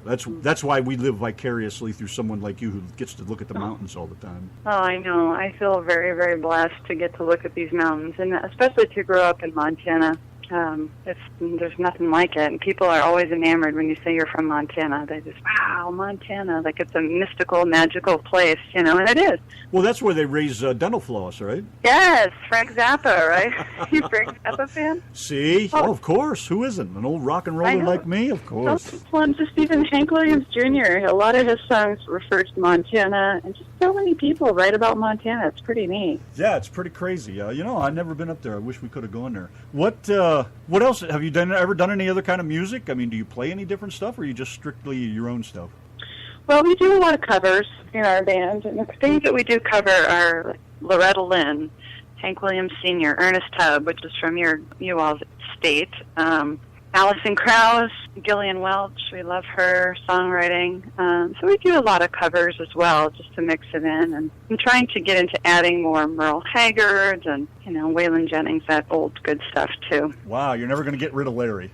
that's why we live vicariously through someone like you who gets to look at the mountains all the time. Oh, I know. I feel very, very blessed to get to look at these mountains, and especially to grow up in Montana. There's nothing like it, and people are always enamored when you say you're from Montana. They just, wow, Montana, like it's a mystical, magical place, and it is. Well, that's where they raise dental floss, right? Yes, Frank Zappa, right? You a Frank Zappa fan? See? Oh, of course. Who isn't? An old rock and roller like me? Of course. Well, just even Hank Williams Jr., a lot of his songs refer to Montana, and just so many people write about Montana. It's pretty neat. Yeah, it's pretty crazy. I've never been up there. I wish we could have gone there. What what else have you ever done any other kind of music? I mean, do you play any different stuff, or are you just strictly your own stuff? Well, we do a lot of covers in our band, and the things that we do cover are like Loretta Lynn, Hank Williams Sr., Ernest Tubb, which is from you all's state, Alison Krauss, Gillian Welch, we love her songwriting. So we do a lot of covers as well, just to mix it in. And I'm trying to get into adding more Merle Haggard and, Waylon Jennings, that old good stuff, too. Wow, you're never going to get rid of Larry.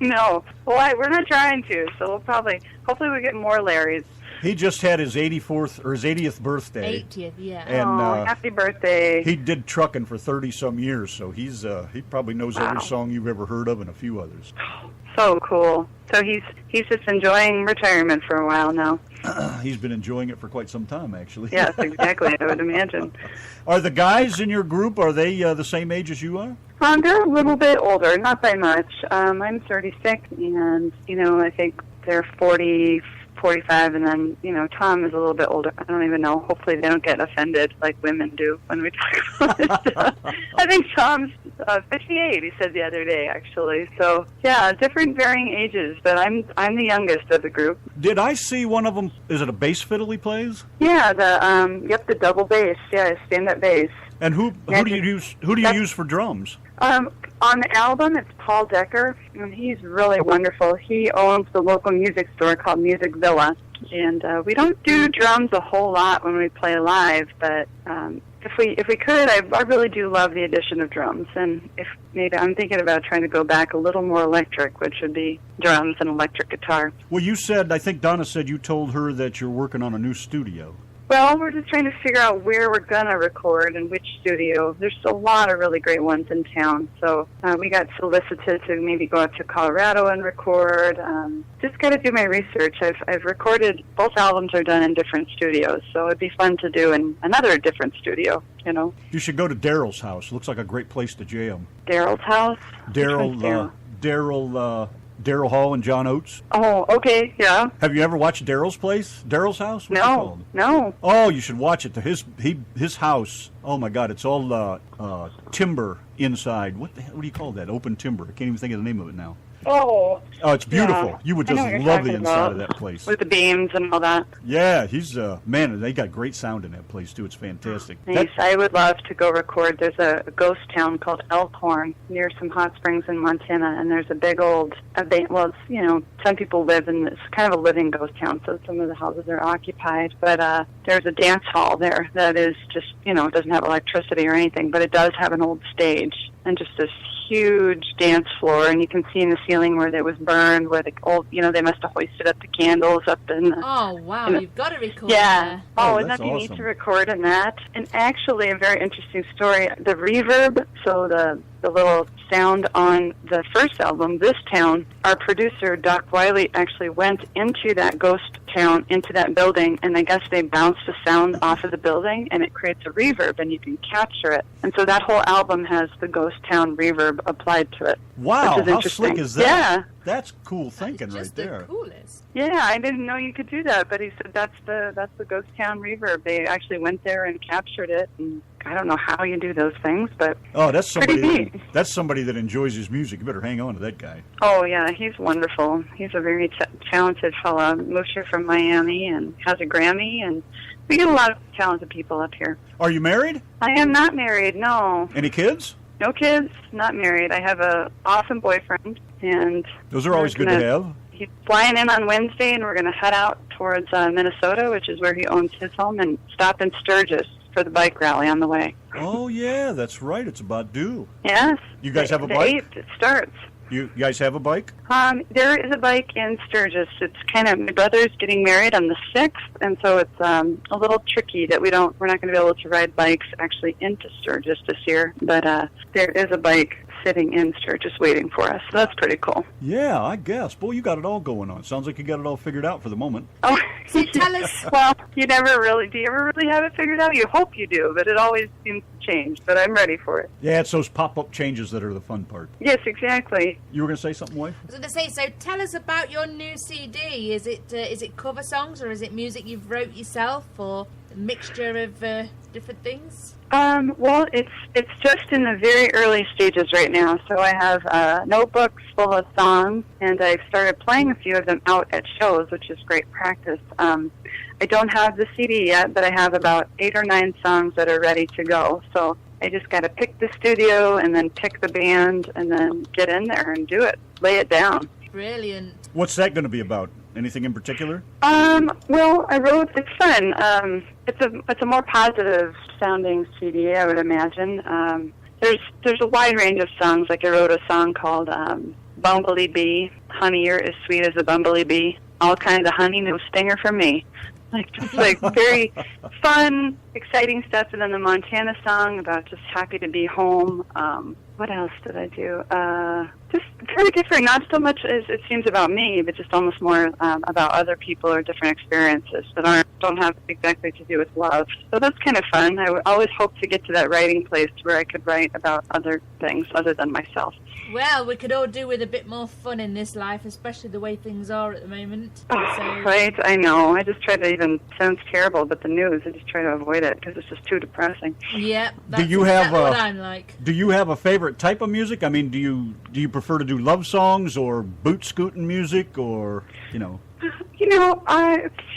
No. Well, we're not trying to, so hopefully we get more Larrys. He just had his 84th or his 80th birthday. 80th, yeah. And, happy birthday. He did trucking for 30-some years, so he probably knows every song you've ever heard of and a few others. So cool. So he's just enjoying retirement for a while now. He's been enjoying it for quite some time, actually. Yes, exactly, I would imagine. Are the guys in your group, are they the same age as you are? They're a little bit older, not by much. I'm 36, and, I think they're 40, 45, and then, Tom is a little bit older. I don't even know. Hopefully they don't get offended like women do when we talk about it. I think Tom's 58, he said the other day, actually. So, yeah, different varying ages, but I'm the youngest of the group. Did I see one of them, is it a bass fiddle he plays? Yeah, the double bass, stand-up bass. And who do you use for drums? On the album, it's Paul Decker, and he's really wonderful. He owns the local music store called Music Villa, and we don't do drums a whole lot when we play live, but if we could, I really do love the addition of drums, and if maybe I'm thinking about trying to go back a little more electric, which would be drums and electric guitar. Well, I think Donna said you told her that you're working on a new studio. Well, we're just trying to figure out where we're going to record and which studio. There's a lot of really great ones in town. So we got solicited to maybe go out to Colorado and record. Just got to do my research. I've recorded, both albums are done in different studios, so it'd be fun to do in another different studio, You should go to Daryl's house. Looks like a great place to jam. Daryl's house? Daryl Hall and John Oates. Oh, okay, yeah. Have you ever watched Daryl's place? Daryl's house? What's it called? No. Oh, you should watch it. His house. Oh my God, it's all timber inside. What do you call that? Open timber. I can't even think of the name of it now. Oh, it's beautiful. Yeah. You would just love the inside of that place. With the beams and all that. Yeah, he's man, they got great sound in that place too. It's fantastic. Nice. I would love to go record. There's a ghost town called Elkhorn near some hot springs in Montana, and there's a big old well, it's, some people live in it's kind of a living ghost town, so some of the houses are occupied, but there's a dance hall there that is just, it doesn't have electricity or anything, but it does have an old stage and just this huge dance floor, and you can see in the ceiling where it was burned, where the old, they must have hoisted up the candles up in the... Oh, wow, you've got to record Yeah. there. Isn't that neat to record in that? And actually, a very interesting story, the reverb, so the little sound on the first album, This Town, our producer, Doc Wiley, actually went into that ghost town, into that building, and I guess they bounced the sound off of the building, and it creates a reverb, and you can capture it. And so that whole album has the ghost town reverb applied to it. Wow, how slick is that? Yeah. That's cool thinking right there. The coolest. Yeah, I didn't know you could do that, but he said that's the ghost town reverb. They actually went there and captured it, and I don't know how you do those things, but that's somebody that enjoys his music. You better hang on to that guy. Oh yeah, he's wonderful. He's a very talented fellow. Moved here from Miami and has a Grammy, and we get a lot of talented people up here. Are you married? I am not married. No. Any kids? No kids. Not married. I have a awesome boyfriend, and those are always good to have. He's flying in on Wednesday, and we're going to head out towards Minnesota, which is where he owns his home, and stop in Sturgis for the bike rally on the way. Oh, yeah, that's right. It's about due. Yes. You guys have a bike? The 8th, it starts. You guys have a bike? There is a bike in Sturgis. It's kind of, my brother's getting married on the 6th, and so it's a little tricky that we're not going to be able to ride bikes actually into Sturgis this year, but there is a bike sitting in Sturgis waiting for us, so that's pretty cool. Yeah, I guess. Boy, you got it all going on. Sounds like you got it all figured out for the moment. Oh, so tell us. Well, do you ever really have it figured out? You hope you do, but it always seems to change, but I'm ready for it. Yeah, it's those pop-up changes that are the fun part. Yes, exactly. You were going to say something, wife? I was going to say, so tell us about your new CD. Is it cover songs, or is it music you've wrote yourself, or a mixture of different things? Well, it's just in the very early stages right now. So I have notebooks full of songs, and I've started playing a few of them out at shows, which is great practice. I don't have the CD yet, but I have about 8 or 9 songs that are ready to go. So I just got to pick the studio and then pick the band and then get in there and do it, lay it down. Brilliant. What's that going to be about? Anything in particular? Well, I wrote, it's fun. It's a more positive sounding CD, I would imagine. There's a wide range of songs. Like I wrote a song called Bumblebee Bee, Honey, You're as Sweet as a Bumblebee Bee. All kinds of honey, no stinger for me. Like very fun, exciting stuff. And then the Montana song about just happy to be home. What else did I do? Just very different. Not so much as it seems about me, but just almost more about other people or different experiences that don't have exactly to do with love. So that's kind of fun. I would always hope to get to that writing place where I could write about other things other than myself. Well, we could all do with a bit more fun in this life, especially the way things are at the moment. Right, I know. I just try to even, sounds terrible, but the news, I just try to avoid it because it's just too depressing. Yeah, that's do you have what I'm like. Do you have a favorite type of music? I mean, do you prefer to do love songs or boot scooting music or, you know?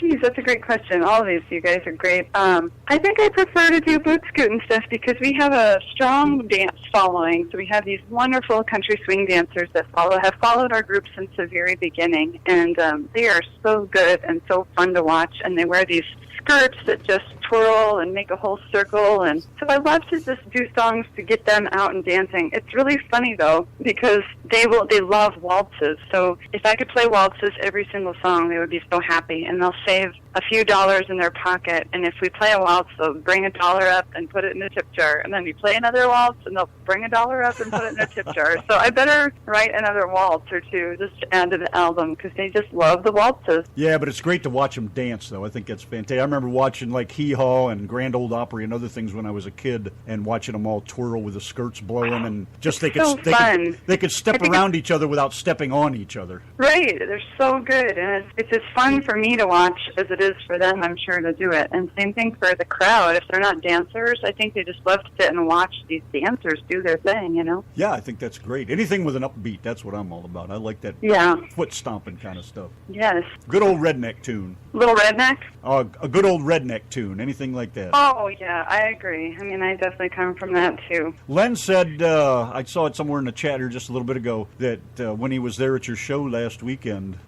Geez, that's a great question. All of these, you guys are great. I think I prefer to do boot scooting stuff because we have a strong dance following. So we have these wonderful country swing dancers that have followed our group since the very beginning, and they are so good and so fun to watch. And they wear these skirts that just twirl and make a whole circle, and so I love to just do songs to get them out and dancing. It's really funny though because they love waltzes. So if I could play waltzes every single song, they would be so happy, and they'll save a few dollars in their pocket. And if we play a waltz, they'll bring $1 up and put it in a tip jar, and then we play another waltz and they'll bring $1 up and put it in a tip jar. So I better write another waltz or two just to add to the album because they just love the waltzes. Yeah, but it's great to watch them dance though. I think that's fantastic. I remember watching like Hee Haw and Grand Ole Opry and other things when I was a kid, and watching them all twirl with the skirts blowing, and just they could step around each other without stepping on each other. Right, they're so good, and it's as fun for me to watch as it is for them, I'm sure, to do it. And same thing for the crowd. If they're not dancers, I think they just love to sit and watch these dancers do their thing, you know? Yeah, I think that's great. Anything with an upbeat, that's what I'm all about. I like that foot stomping kind of stuff. Yes. Good old redneck tune. Little Redneck? A good old redneck tune, anything like that. Oh, yeah, I agree. I mean, I definitely come from that, too. Len said, I saw it somewhere in the chat here just a little bit ago, that when he was there at your show last weekend,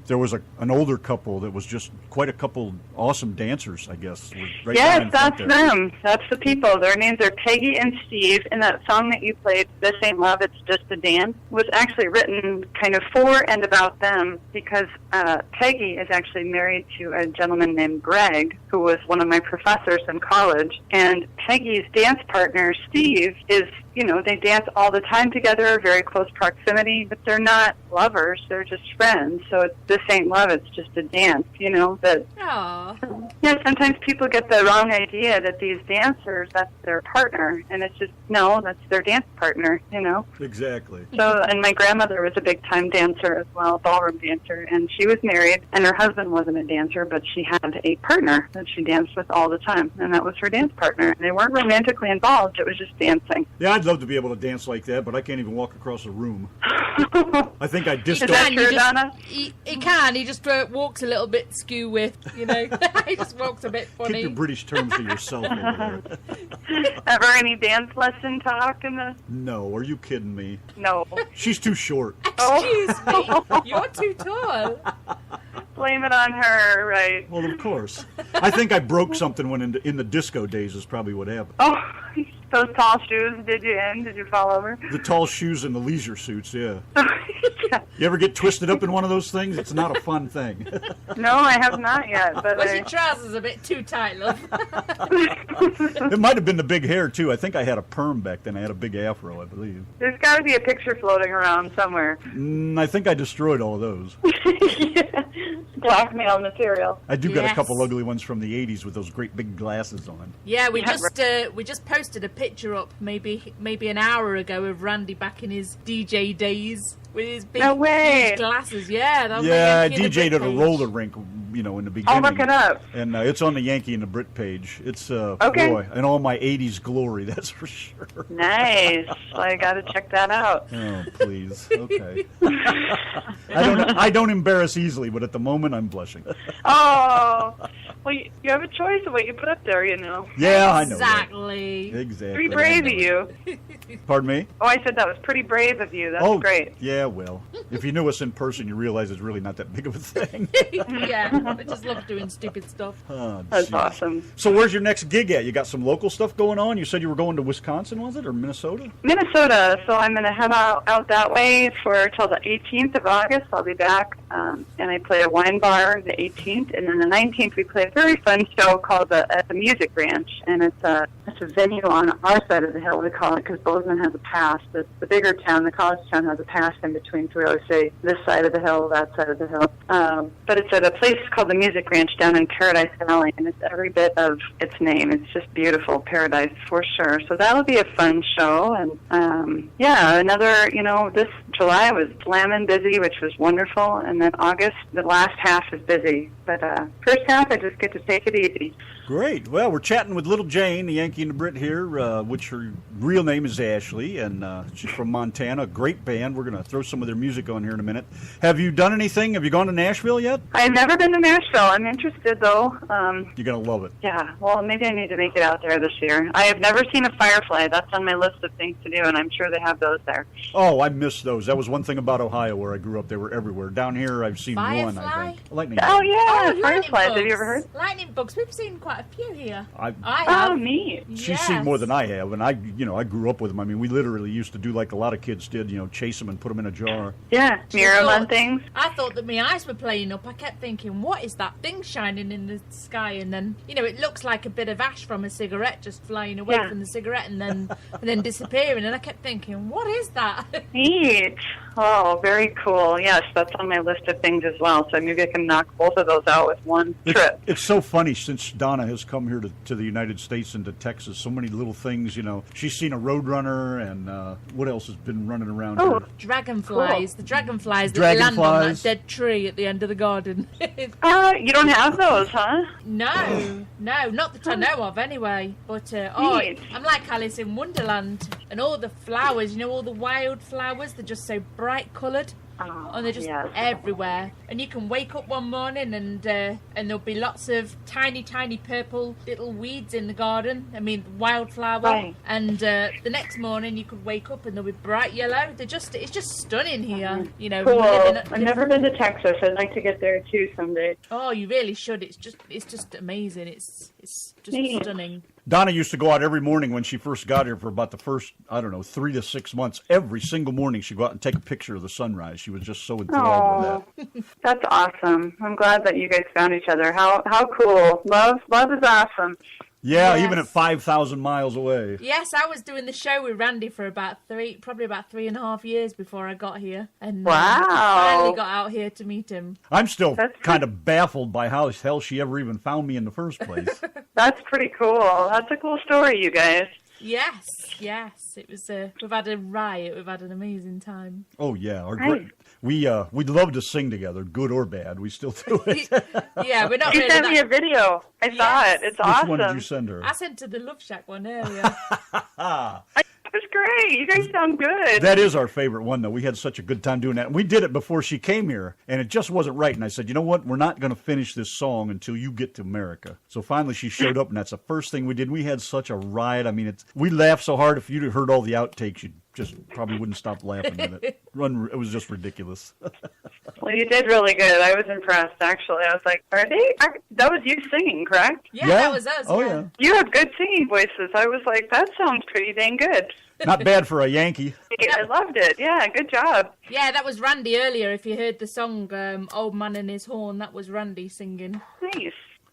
there was an older couple that was just quite a couple awesome dancers, I guess. Right, yes, that's them. That's the people. Their names are Peggy and Steve, and that song that you played, This Ain't Love, It's Just a Dance, was actually written kind of for and about them because Peggy is actually married to a gentleman named Greg, who was one of my professors in college, and Peggy's dance partner, Steve, is, they dance all the time together, very close proximity, but they're not lovers, they're just friends. So this ain't love, it's just a dance, that. Aww. Yeah, sometimes people get the wrong idea that these dancers, that's their partner, and it's just, no, that's their dance partner, Exactly. So, and my grandmother was a big-time dancer as well, ballroom dancer, and she was married, and her husband wasn't a dancer, but she had a partner that she danced with all the time, and that was her dance partner. They weren't romantically involved, it was just dancing. Yeah, I'd love to be able to dance like that, but I can't even walk across a room. I think I distort. Is that true, Donna? He can. He just walks a little bit skew with, He just walks a bit funny. Keep your British terms to yourself over there. Ever any dance lesson talk in the... No, are you kidding me? No. She's too short. Excuse me. You're too tall. Blame it on her, right? Well, of course. I think I broke something when in the disco days is probably what happened. Oh, those tall shoes did you in? Did you fall over? The tall shoes and the leisure suits, yeah. You ever get twisted up in one of those things? It's not a fun thing. No, I have not yet. But was your trousers a bit too tight, love? It might have been the big hair, too. I think I had a perm back then. I had a big afro, I believe. There's got to be a picture floating around somewhere. I think I destroyed all of those. Yeah. Blackmail material. I do got a couple ugly ones from the 80s with those great big glasses on. Yeah, we just posted a picture up maybe an hour ago of Randy back in his DJ days with his big huge glasses. Yeah, I DJ'd at a roller rink in the beginning. I'll look it up. And it's on the Yankee and the Brit page. It's, Okay. boy, in all my 80s glory, that's for sure. Nice. I got to check that out. Oh, please. Okay. I don't embarrass easily, but at the moment I'm blushing. Oh, well, you have a choice of what you put up there, Yeah, I know. Exactly. Exactly. Pretty brave of you. Pardon me? Oh, I said that was pretty brave of you. That's great. Yeah, well, if you knew us in person, you realize it's really not that big of a thing. Yeah, I just love doing stupid stuff. Oh, That's geez. awesome. So where's your next gig at? You got some local stuff going on? You said you were going to Wisconsin, was it, or Minnesota? Minnesota, so I'm going to head out that way till the 18th of August. I'll be back, and I play a wine bar the 18th, and then the 19th we play a very fun show called at the Music Ranch, and it's a venue on our side of the hill, we call it, because Bozeman has a pass. The bigger town, the college town, has a pass in between, so we always say this side of the hill, that side of the hill. But it's at a place called the Music Ranch down in Paradise Valley, and it's every bit of its name. It's just beautiful, paradise for sure. So that'll be a fun show, and another, this July was slamming busy, which was wonderful, and then August, the last half is busy. But first half, I just get to take it easy. Great. Well, we're chatting with Little Jane, the Yankee and the Brit here, which her real name is Ashley, and she's from Montana. Great band. We're going to throw some of their music on here in a minute. Have you done anything? Have you gone to Nashville yet? I've never been to Nashville. I'm interested, though. You're going to love it. Yeah. Well, maybe I need to make it out there this year. I have never seen a firefly. That's on my list of things to do, and I'm sure they have those there. Oh, I miss those. That was one thing about Ohio where I grew up. They were everywhere. Down here, I've seen Firefly? one, I think. Lightning. Oh, yeah. lightning Fireflies. bugs. Have you ever heard? Lightning bugs. We've seen quite a few here. I have. Oh, neat. She's seen more than I have, and I grew up with them. I mean, we literally used to do like a lot of kids did, chase them and put them in a jar. Yeah. Mirror them on things. I thought that my eyes were playing up. I kept thinking, what is that thing shining in the sky? And then, it looks like a bit of ash from a cigarette just flying away from the cigarette and then disappearing. And I kept thinking, what is that? Neat. Oh, very cool. Yes, that's on my list of things as well. So maybe I can knock both of those out with one trip. It's so funny since Donna has come here to the United States and to Texas. So many little things, She's seen a roadrunner, and what else has been running around here? Dragonflies. Cool. The dragonflies that land on that dead tree at the end of the garden. You don't have those, huh? No, not that I know of anyway. But, I'm like Alice in Wonderland. And all the flowers, all the wild flowers, they're just so bright coloured. And they're just everywhere. And you can wake up one morning and there'll be lots of tiny, tiny purple little weeds in the garden. I mean, wildflower. Right. And the next morning you could wake up and they'll be bright yellow. It's just stunning here. Cool. I've never been to Texas. I'd like to get there too someday. Oh, you really should. It's just amazing. It's just stunning. Donna used to go out every morning when she first got here for about the first, 3 to 6 months. Every single morning she'd go out and take a picture of the sunrise. She was just so enthralled with that. That's awesome. I'm glad that you guys found each other. How cool. Love is awesome. Yeah, Yes. even at 5,000 miles away. Yes, I was doing the show with Randy for probably about 3.5 years before I got here. And Wow. finally got out here to meet him. I'm still kind of baffled by how the hell she ever even found me in the first place. That's pretty cool. That's a cool story, you guys. Yes. It was. We've had a riot. We've had an amazing time. Oh, yeah. Right. We'd love to sing together, good or bad. We still do it. Yeah, we're not You really sent me a video. I saw it. It's awesome. Which one did you send her? I sent to the Love Shack one earlier. It was great. You guys sound good. That is our favorite one, though. We had such a good time doing that. And we did it before she came here, and it just wasn't right. And I said, you know what? We're not going to finish this song until you get to America. So finally she showed up, and that's the first thing we did. We had such a riot. I mean, we laughed so hard. If you'd heard all the outtakes, you'd just probably wouldn't stop laughing at it. It was just ridiculous. Well, you did really good. I was impressed, actually. I was like, that was you singing, correct? Yeah, that was us. Oh, yeah. You have good singing voices. I was like, that sounds pretty dang good. Not bad for a Yankee. I loved it. Yeah, good job. Yeah, that was Randy earlier. If you heard the song Old Man and His Horn, that was Randy singing. Nice.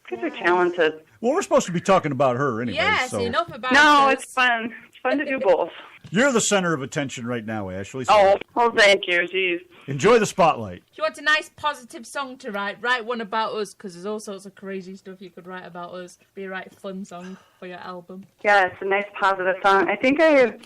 Kids are talented. Well, we're supposed to be talking about her anyway. Yes, so. enough about No, us. it's fun. It's fun to do both. You're the center of attention right now, Ashley. So Oh, well, thank you. Jeez. enjoy the spotlight. If you want a nice positive song to write one about us, because there's all sorts of crazy stuff you could write about us. Be a right fun song. for your album. Yeah, it's a nice positive song. I think I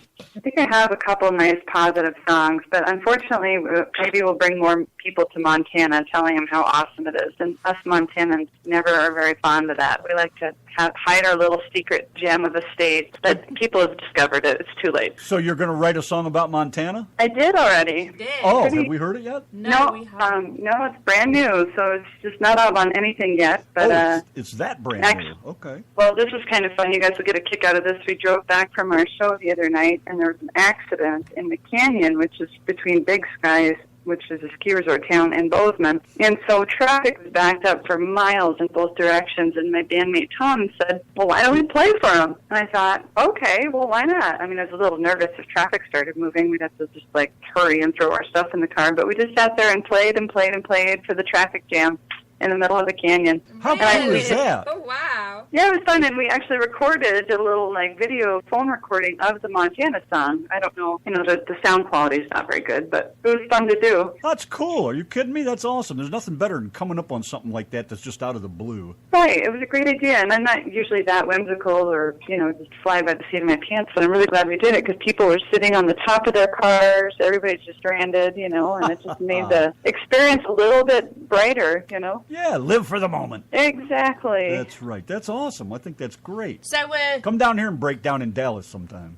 have a couple nice positive songs, but unfortunately, maybe we'll bring more people to Montana, telling them how awesome it is. And us Montanans never are very fond of that. We like to hide our little secret gem of a state, but people have discovered it. It's too late. So you're going to write a song about Montana? I did already. Oh, have we heard it yet? No, we haven't. No, it's brand new, so it's just not out on anything yet. But it's that brand new. Okay. Well, this is kind of fun. You guys will get a kick out of this. We drove back from our show the other night, and there was an accident in the canyon, which is between Big Skies, which is a ski resort town, and Bozeman. And so traffic was backed up for miles in both directions, and my bandmate Tom said, well, why don't we play for him? And I thought, okay, well, why not? I mean, I was a little nervous if traffic started moving. We'd have to just, hurry and throw our stuff in the car. But we just sat there and played and played and played for the traffic jam in the middle of the canyon. How cool is that? Oh, wow. Yeah, it was fun, and we actually recorded a little, video phone recording of the Montana song. I don't know, the sound quality is not very good, but it was fun to do. That's cool. Are you kidding me? That's awesome. There's nothing better than coming up on something like that that's just out of the blue. Right. It was a great idea, and I'm not usually that whimsical or, just fly by the seat of my pants, but I'm really glad we did it because people were sitting on the top of their cars. Everybody's just stranded, and it just made the experience a little bit brighter, Yeah, live for the moment. Exactly. That's right. That's awesome. I think that's great. So, come down here and break down in Dallas sometime.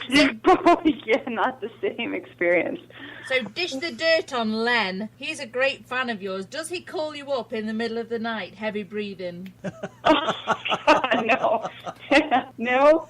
Yeah, not the same experience. So, dish the dirt on Len. He's a great fan of yours. Does he call you up in the middle of the night, heavy breathing? No. No,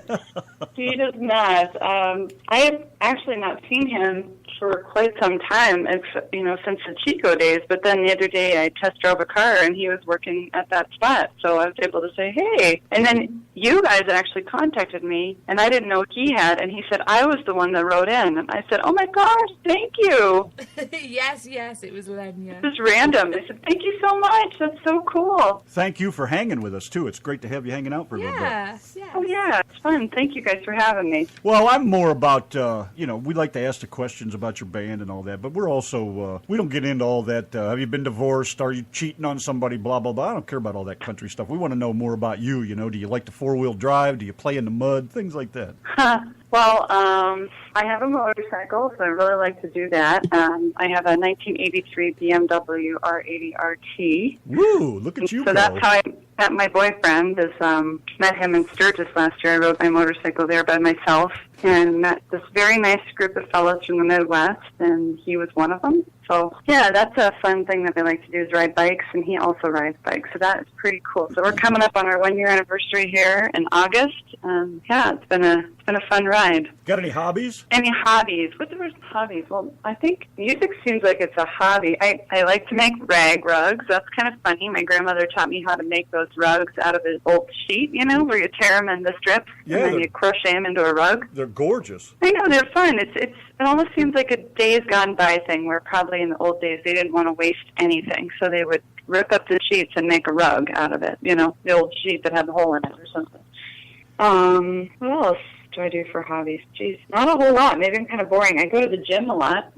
he does not. I have actually not seen him for quite some time, since the Chico days. But then the other day I test drove a car and he was working at that spot. So I was able to say, hey. And then you guys actually contacted me and I didn't know he had. And he said, I was the one that wrote in. And I said, oh my gosh, thank you. Yes, it was Len, yeah. It was random. I said, thank you so much. That's so cool. Thank you for hanging with us, too. It's great to have you hanging out for a little bit. Yeah. Oh, yeah, it's fun. Thank you guys for having me. Well, I'm more about, we like to ask the questions about your band and all that, but we're also, we don't get into all that, have you been divorced, are you cheating on somebody, blah, blah, blah. I don't care about all that country stuff. We want to know more about you, do you like the four-wheel drive, do you play in the mud, things like that. Well, I have a motorcycle, so I really like to do that. I have a 1983 BMW R80 RT. Woo, look at you so go. That's how I met my boyfriend. Met him in Sturgis last year. I rode my motorcycle there by myself and met this very nice group of fellows from the Midwest, and he was one of them. So, yeah, that's a fun thing that we like to do is ride bikes, and he also rides bikes, so that is pretty cool. So we're coming up on our 1-year anniversary here in August. Yeah, it's been a fun ride. Got any hobbies? Any hobbies? What's the word hobbies? Well, I think music seems like it's a hobby. I like to make rag rugs. That's kind of funny. My grandmother taught me how to make those rugs out of an old sheet, where you tear them into strips, and then you crochet them into a rug. They're gorgeous. I know, they're fun. It almost seems like a days gone by thing where probably in the old days they didn't want to waste anything, so they would rip up the sheets and make a rug out of it, the old sheet that had the hole in it or something. What else do I do for hobbies? Jeez, not a whole lot. Maybe I'm kind of boring. I go to the gym a lot.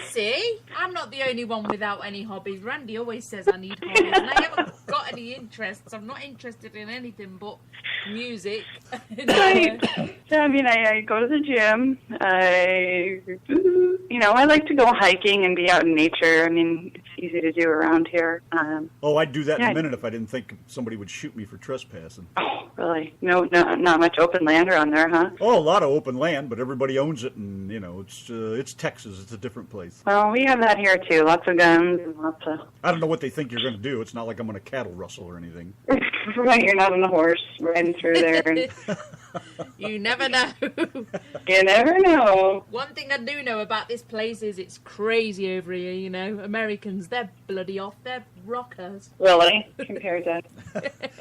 See? I'm not the only one without any hobbies. Randy always says I need hobbies, and I haven't got any interests. I'm not interested in anything but music. Right. So, I go to the gym. I like to go hiking and be out in nature. It's easy to do around here. I'd do that in a minute if I didn't think somebody would shoot me for trespassing. Oh, really? No, not much open land around there, huh? Oh, a lot of open land, but everybody owns it, and, it's Texas. It's a different place. Well, we have that here, too. Lots of guns and lots of... I don't know what they think you're going to do. It's not like I'm going to cattle rustle or anything. Right, you're not on a horse riding through there. And... You never know. You never know. One thing I do know about this place is it's crazy over here, Americans, they're bloody off. They're rockers. Really? Compared to...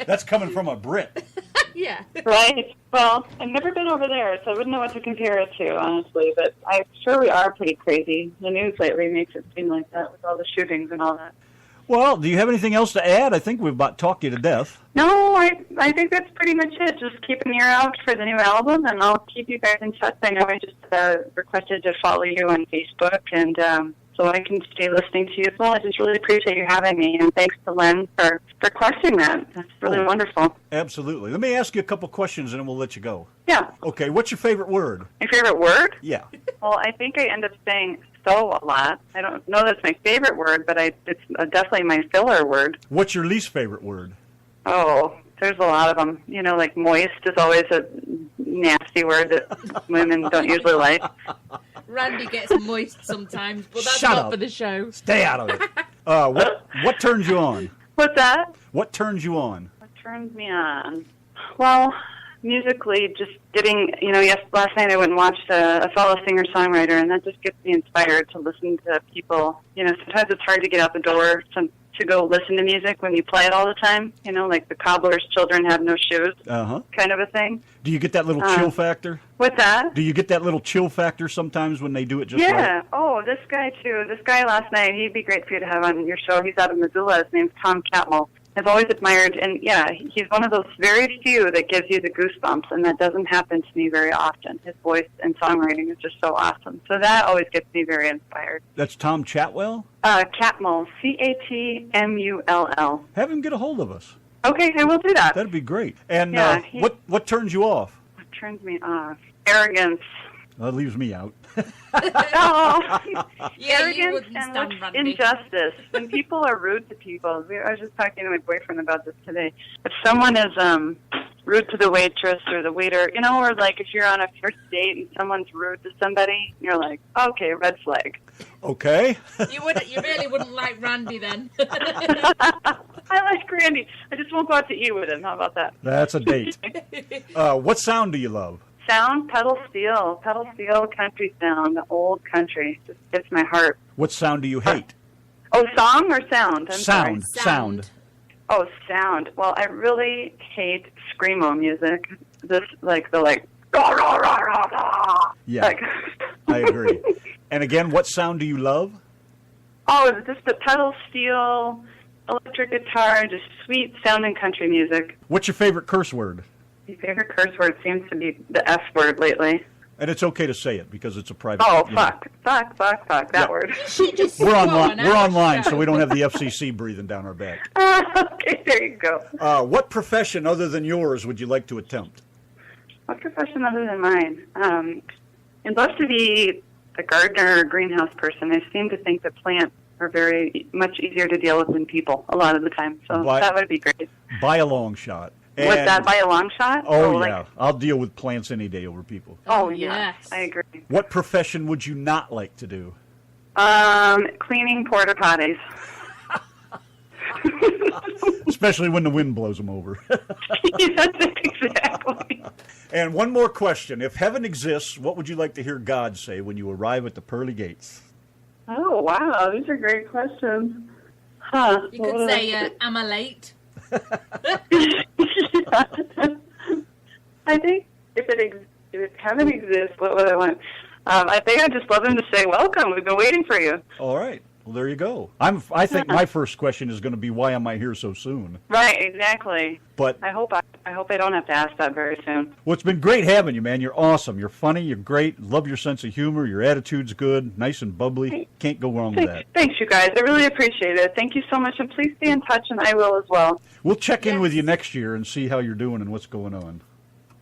That's coming from a Brit. Yeah. Right. Well, I've never been over there, so I wouldn't know what to compare it to, honestly. But I'm sure we are pretty crazy. The news lately makes it seem like that with all the shootings and all that. Well, do you have anything else to add? I think we've about talked you to death. No, I think that's pretty much it. Just keep an ear out for the new album, and I'll keep you guys in touch. I know I just requested to follow you on Facebook, and so I can stay listening to you as well. I just really appreciate you having me, and thanks to Lynn for requesting that. That's really wonderful. Absolutely. Let me ask you a couple questions, and then we'll let you go. Yeah. Okay, what's your favorite word? My favorite word? Yeah. Well, I think I end up saying so a lot. I don't know that's my favorite word, but it's definitely my filler word. What's your least favorite word? Oh, there's a lot of them. You know, like moist is always a nasty word that women don't usually like. Randy gets moist sometimes, but that's Shut not up. for the show. Stay out of it. What turns you on? What's that? What turns you on? What turns me on? Well, musically, just getting, last night I went and watched a fellow singer-songwriter, and that just gets me inspired to listen to people. Sometimes it's hard to get out the door to go listen to music when you play it all the time, like the cobbler's children have no shoes kind of a thing. Do you get that little chill factor? What's that? Do you get that little chill factor sometimes when they do it just right? Yeah. Oh, this guy, too. This guy last night, he'd be great for you to have on your show. He's out of Missoula. His name's Tom Catmull. I've always admired, and yeah, he's one of those very few that gives you the goosebumps, and that doesn't happen to me very often. His voice and songwriting is just so awesome. So that always gets me very inspired. That's Tom Chatwell? Catmull, Catmull. Have him get a hold of us. Okay, I will do that. That'd be great. And Yeah, what turns you off? What turns me off? Arrogance. That leaves me out. Oh, Yeah, you arrogance wouldn't and stand like Randy. injustice. When people are rude to people, I was just talking to my boyfriend about this today. If someone is rude to the waitress or the waiter, or like if you're on a first date and someone's rude to somebody, you're like, okay, red flag. Okay. You really wouldn't like Randy then. I like Randy. I just won't go out to eat with him. How about that? That's a date. What sound do you love? Sound, pedal steel, country sound, old country. Just gets my heart. What sound do you hate? Oh, song or sound? I'm sorry. Sound. Oh, sound. Well, I really hate screamo music. This, rah, rah, rah, rah, rah. Yeah, I agree. And again, what sound do you love? Oh, just the pedal steel, electric guitar, just sweet sounding country music. What's your favorite curse word? My favorite curse word seems to be the F word lately. And it's okay to say it because it's a private. Oh, fuck, that word. We're online, so we don't have the FCC breathing down our back. Okay, there you go. What profession other than yours would you like to attempt? What profession other than mine? I'd love to be a gardener or a greenhouse person. I seem to think that plants are very much easier to deal with than people a lot of the time. So that would be great. By a long shot. Was that by a long shot? Oh, yeah. I'll deal with plants any day over people. Oh, yes. I agree. What profession would you not like to do? Cleaning porta potties. Especially when the wind blows them over. Yes, exactly. And one more question. If heaven exists, what would you like to hear God say when you arrive at the pearly gates? Oh, wow. These are great questions. Huh. You could say, am I late? I think if heaven exists, what would I want? I think I'd just love him to say, welcome, we've been waiting for you. All right. Well, there you go. I think my first question is going to be, why am I here so soon? Right, exactly. But I hope I don't have to ask that very soon. Well, it's been great having you, man. You're awesome. You're funny. You're great. Love your sense of humor. Your attitude's good. Nice and bubbly. Can't go wrong with that. Thanks, you guys. I really appreciate it. Thank you so much, and please stay in touch, and I will as well. We'll check in with you next year and see how you're doing and what's going on.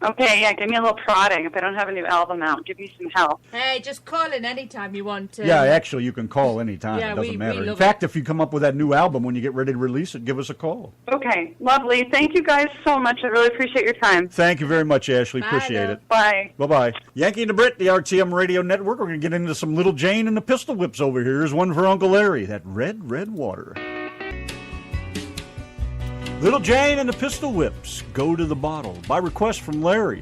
Okay, yeah, give me a little prodding. If I don't have a new album out, give me some help. Hey, just call in anytime you want to. Yeah, actually, you can call anytime. Yeah, it doesn't matter. we In love fact, if you come up with that new album when you get ready to release it, give us a call. Okay, lovely. Thank you guys so much. I really appreciate your time. Thank you very much, Ashley. Bye, Appreciate love. it. Bye. Bye-bye. Yanki and the Brit, the RTM Radio Network. We're going to get into some Little Jane and the Pistol Whips over here. Here's one for Uncle Larry, that red, red water. Little Jane and the Pistol Whips, Go to the Bottle, by request from Larry.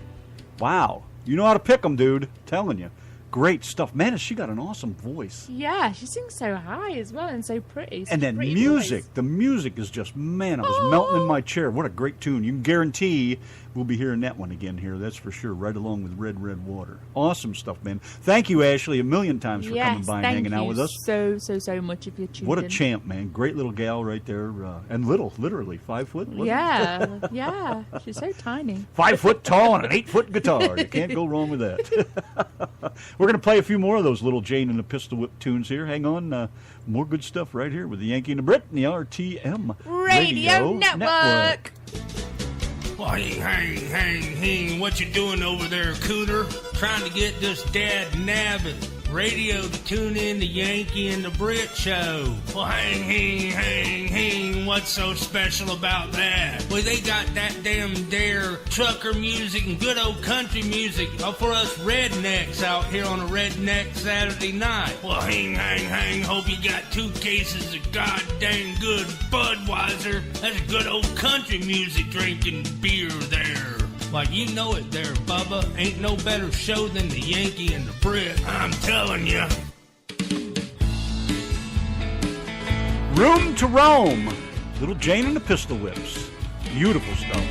Wow. You know how to pick them, dude. Telling you. Great stuff. Man, has she got an awesome voice. Yeah, she sings so high as well and so pretty. And then music. The music is just, man, I was melting in my chair. What a great tune. You can guarantee we'll be hearing that one again here. That's for sure. Right along with Red, Red Water. Awesome stuff, man. Thank you, Ashley, a million times for coming by and hanging out with us. So much if you're tuned What a in. champ, man. Great little gal right there. And little, literally, 5 foot. wasn't it? Yeah. She's so tiny. 5 foot tall and an 8 foot guitar. You can't go wrong with that. We're going to play a few more of those Little Jane and the Pistol Whip tunes here. Hang on. More good stuff right here with the Yankee and the Brit and the RTM Radio Network. Well, hey, what you doing over there, Cooter? Trying to get this dad nabbit radio to tune in to Yankee and the Brit show. Well, what's so special about that? Well, they got that damn dare trucker music and good old country music for us rednecks out here on a redneck Saturday night. Well, hope you got 2 cases of goddamn good Budweiser. That's good old country music drinking beer there. Like you know it there, Bubba. Ain't no better show than the Yankee and the Brit. I'm telling you. Room to Roam. Little Jane and the Pistol Whips. Beautiful stuff.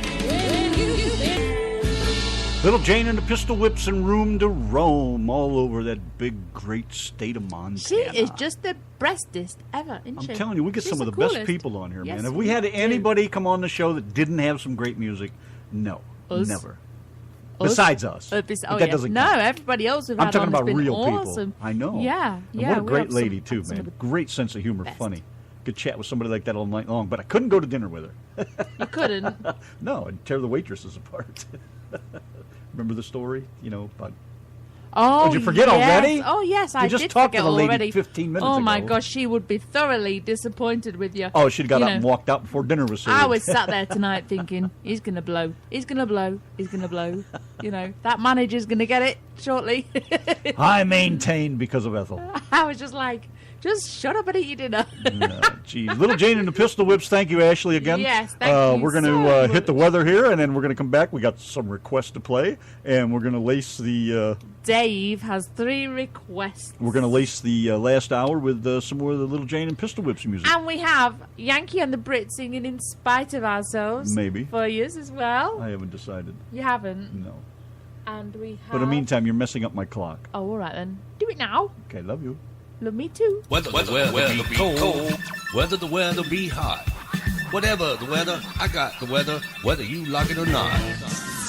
Little Jane and the Pistol Whips and Room to Roam all over that big, great state of Montana. She is just the bestest ever, isn't she? I'm telling you, we get She's some of the coolest. best people on here, Yes, man. Have we had anybody come on the show that didn't have some great music? No. Us? Never. Besides us. But that doesn't No, count. everybody else we've I'm had talking on has about been real awesome. people. I know. Yeah, And yeah. what a we great have some lady, too, some of man. the Great sense of humor, best. funny. Could chat with somebody like that all night long, but I couldn't go to dinner with her. You couldn't. No, I'd tear the waitresses apart. Remember the story? About... Oh, Did you forget yes. already? Oh, yes, I You just did talked to forget the lady already. 15 minutes Oh, my ago. gosh, she would be thoroughly disappointed with you. Oh, she'd got You up know, and walked out before dinner was served. I was sat there tonight thinking, he's going to blow. He's going to blow. He's going to blow. That manager's going to get it shortly. I maintain because of Ethel. I was just like, just shut up and eat your dinner. Geez. Little Jane and the Pistol Whips, thank you, Ashley, again. Yes, thank you We're going so to much. hit the weather here, and then we're going to come back. We got some requests to play, and we're going to lace the... Dave has 3 requests. We're going to lace the last hour with some more of the Little Jane and Pistol Whips music. And we have Yankee and the Brit singing In Spite of Ourselves. Maybe. For you as well. I haven't decided. You haven't? No. And we have... But in the meantime, you're messing up my clock. Oh, all right then. Do it now. Okay, love you. Love me too. Whether the weather be cold, whether the weather be hot, whatever the weather, I got the weather, whether you like it or not.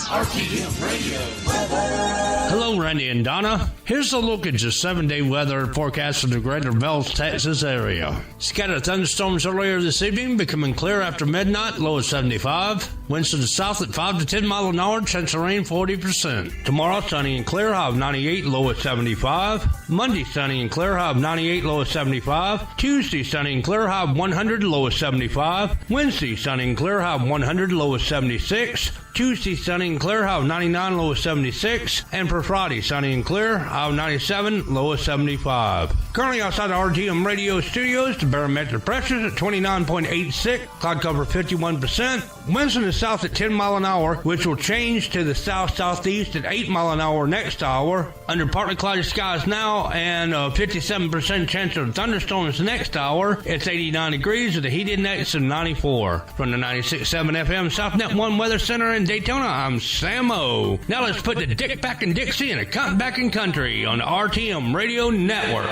RTM Radio Weather. Hello, Randy and Donna. Here's a look at your 7-day weather forecast for the greater Bells, Texas area. Scattered thunderstorms earlier this evening, becoming clear after midnight, low at 75. Winds to the south at 5 to 10 miles an hour, chance of rain 40%. Tomorrow, sunny and clear, high of 98, low at 75. Monday, sunny and clear, high of 98, low at 75. Tuesday, sunny and clear, high of 100, low at 75. Wednesday, sunny and clear, high of 100, low at 76. Tuesday, sunny and clear, high of 99, low of 76. And for Friday, sunny and clear, high of 97, low of 75. Currently outside the RTM Radio Studios, the barometric pressure is at 29.86, cloud cover 51%. Winds in the south at 10 mile an hour, which will change to the south-southeast at 8 mile an hour next hour. Under partly cloudy skies now, and a 57% chance of thunderstorms next hour. It's 89 degrees with a heat index of 94. From the 96.7 FM SouthNet 1 Weather Center in Daytona, I'm Sam O. Now let's put the dick back in Dixie and a cunt back in country on the RTM Radio Network.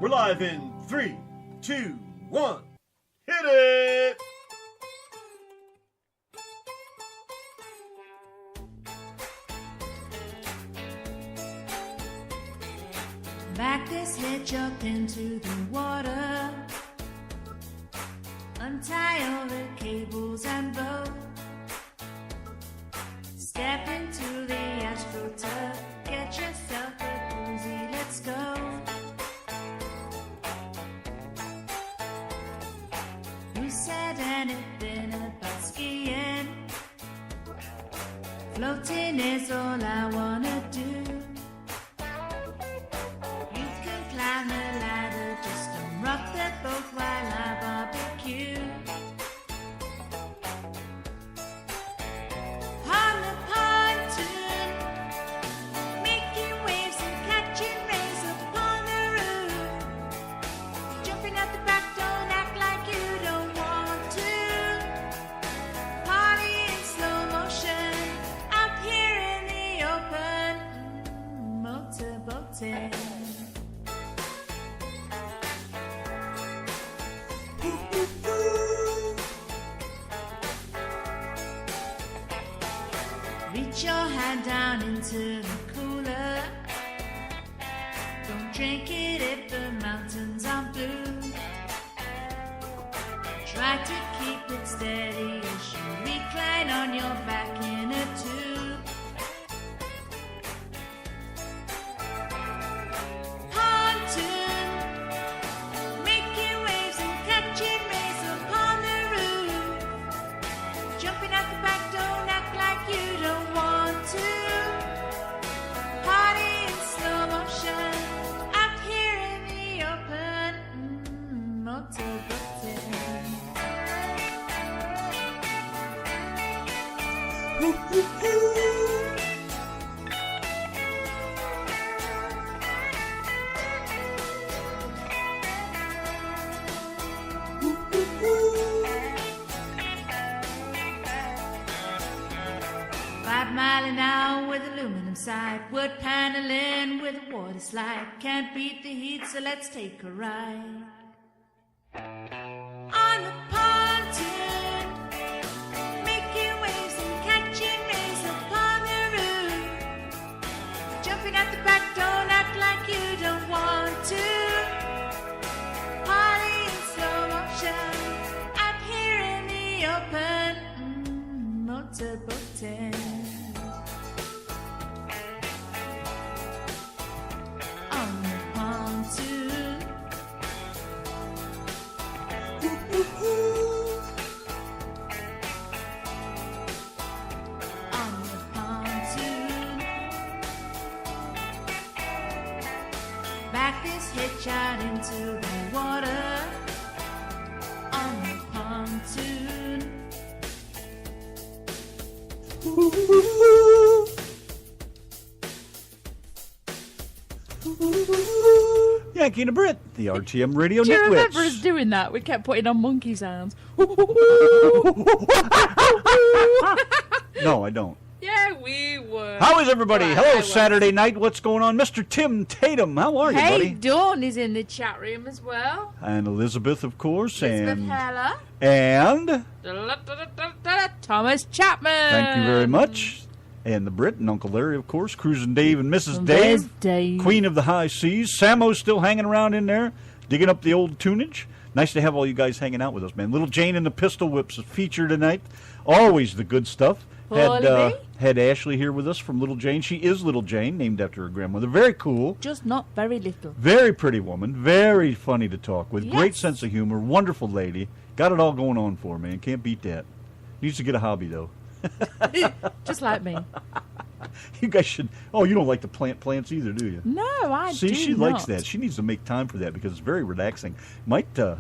We're live in 3, 2, 1. Hit it! Back this hitch up into the water. Untie all the cables and boat. Step into the AstroTurf. Get yourself a boozy, let's go. Who said anything about skiing? Floating is all I wanna do. You can climb the ladder, just don't rock the boat while I barbecue. On the pontoon, making waves and catching rays upon the roof. Jumping out the back, don't act like you don't want to. Party in slow motion, out here in the slide down into the cooler. Don't drink it if the mountains are blue. Try to keep it steady as you recline on your back in a tube. Pontoon, making waves and catching rays upon the roof. Jumping out the back, don't act like you don't want to. Party in slow motion, out here in the open. Motorboating. Mile an hour with aluminum side, wood paneling with a water slide. Can't beat the heat, so let's take a ride. On the pontoon, making waves and catching rays upon the roof. Jumping at the back, don't act like you don't want to. Party in slow motion, out here in the open. Motorboating. Back this hitch out into the water on the pontoon. Yanki and Brit, the RTM Radio Do you Network. remember us doing that? We kept putting on monkey sounds. No, I don't. Yeah, we were. How is everybody? Well, Hello, I was. Saturday night. What's going on? Mr. Tim Tatum, how are you, Hey, buddy? Dawn is in the chat room as well. And Elizabeth, of course. Elizabeth Heller. And Thomas Chapman. thank you very much. And the Brit and Uncle Larry, of course. Cruising Dave and Mrs. And there's Dave. Dave. Queen of the High Seas. Samo's still hanging around in there, digging up the old tunage. Nice to have all you guys hanging out with us, man. Little Jane and the Pistol Whips is featured tonight. Always the good stuff. Had Ashley here with us from Little Jane. She is Little Jane, named after her grandmother. Very cool. Just not very little. Very pretty woman. Very funny to talk with. Yes. Great sense of humor. Wonderful lady. Got it all going on for her, man. Can't beat that. Needs to get a hobby, though. Just like me. You guys should... Oh, you don't like to plant plants either, do you? No, I See, do she not. likes that. She needs to make time for that because it's very relaxing. Might get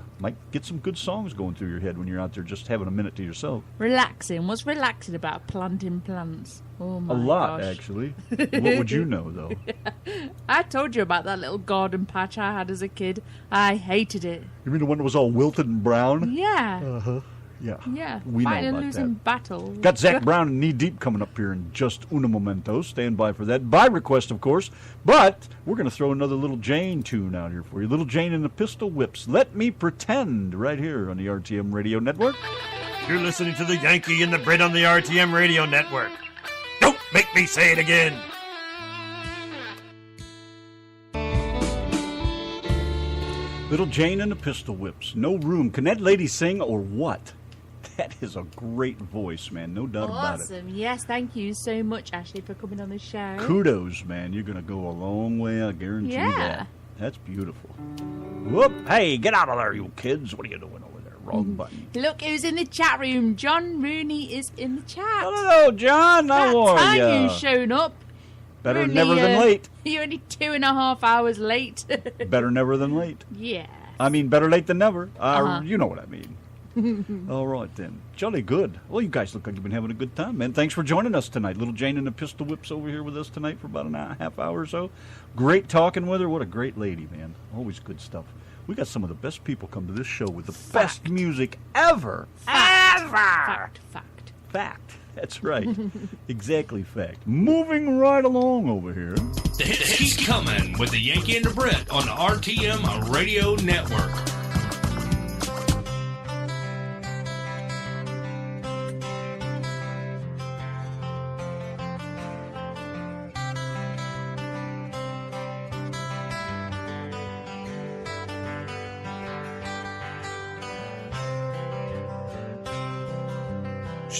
some good songs going through your head when you're out there just having a minute to yourself. Relaxing. What's relaxing about planting plants? Oh my A lot, gosh. actually. What would you know, though? I told you about that little garden patch I had as a kid. I hated it. You mean the one that was all wilted and brown? Yeah. Uh-huh. Yeah. Yeah. We know Fighting about losing that. battle. Got Zach Brown and Knee Deep coming up here in just una momento. Stand by for that. By request, of course. But we're going to throw another Little Jane tune out here for you. Little Jane and the Pistol Whips. Let Me Pretend, right here on the RTM Radio Network. You're listening to the Yankee and the Brit on the RTM Radio Network. Don't make me say it again. Little Jane and the Pistol Whips. No room. Can that lady sing or what? That is a great voice, man. No doubt about it. Awesome. Yes, thank you so much, Ashley, for coming on the show. Kudos, man. You're going to go a long way, I guarantee Yeah. that. That's beautiful. Whoop. Hey, get out of there, you kids. What are you doing over there? Wrong button. Look who's in the chat room. John Rooney is in the chat. Hello, John. How are That's how ya? you shown up. Better You're never only, than late. You're only 2.5 hours late. Better never than late. Yeah. I mean, better late than never. Uh-huh. You know what I mean. All right, then. Jolly good. Well, you guys look like you've been having a good time, man. Thanks for joining us tonight. Little Jane and the Pistol Whips over here with us tonight for about an hour, half hour or so. Great talking with her. What a great lady, man. Always good stuff. We got some of the best people come to this show with the best music ever. Fact. Fact. That's right. Exactly fact. Moving right along over here. The hits keep coming with the Yankee and the Brit on the RTM Radio Network.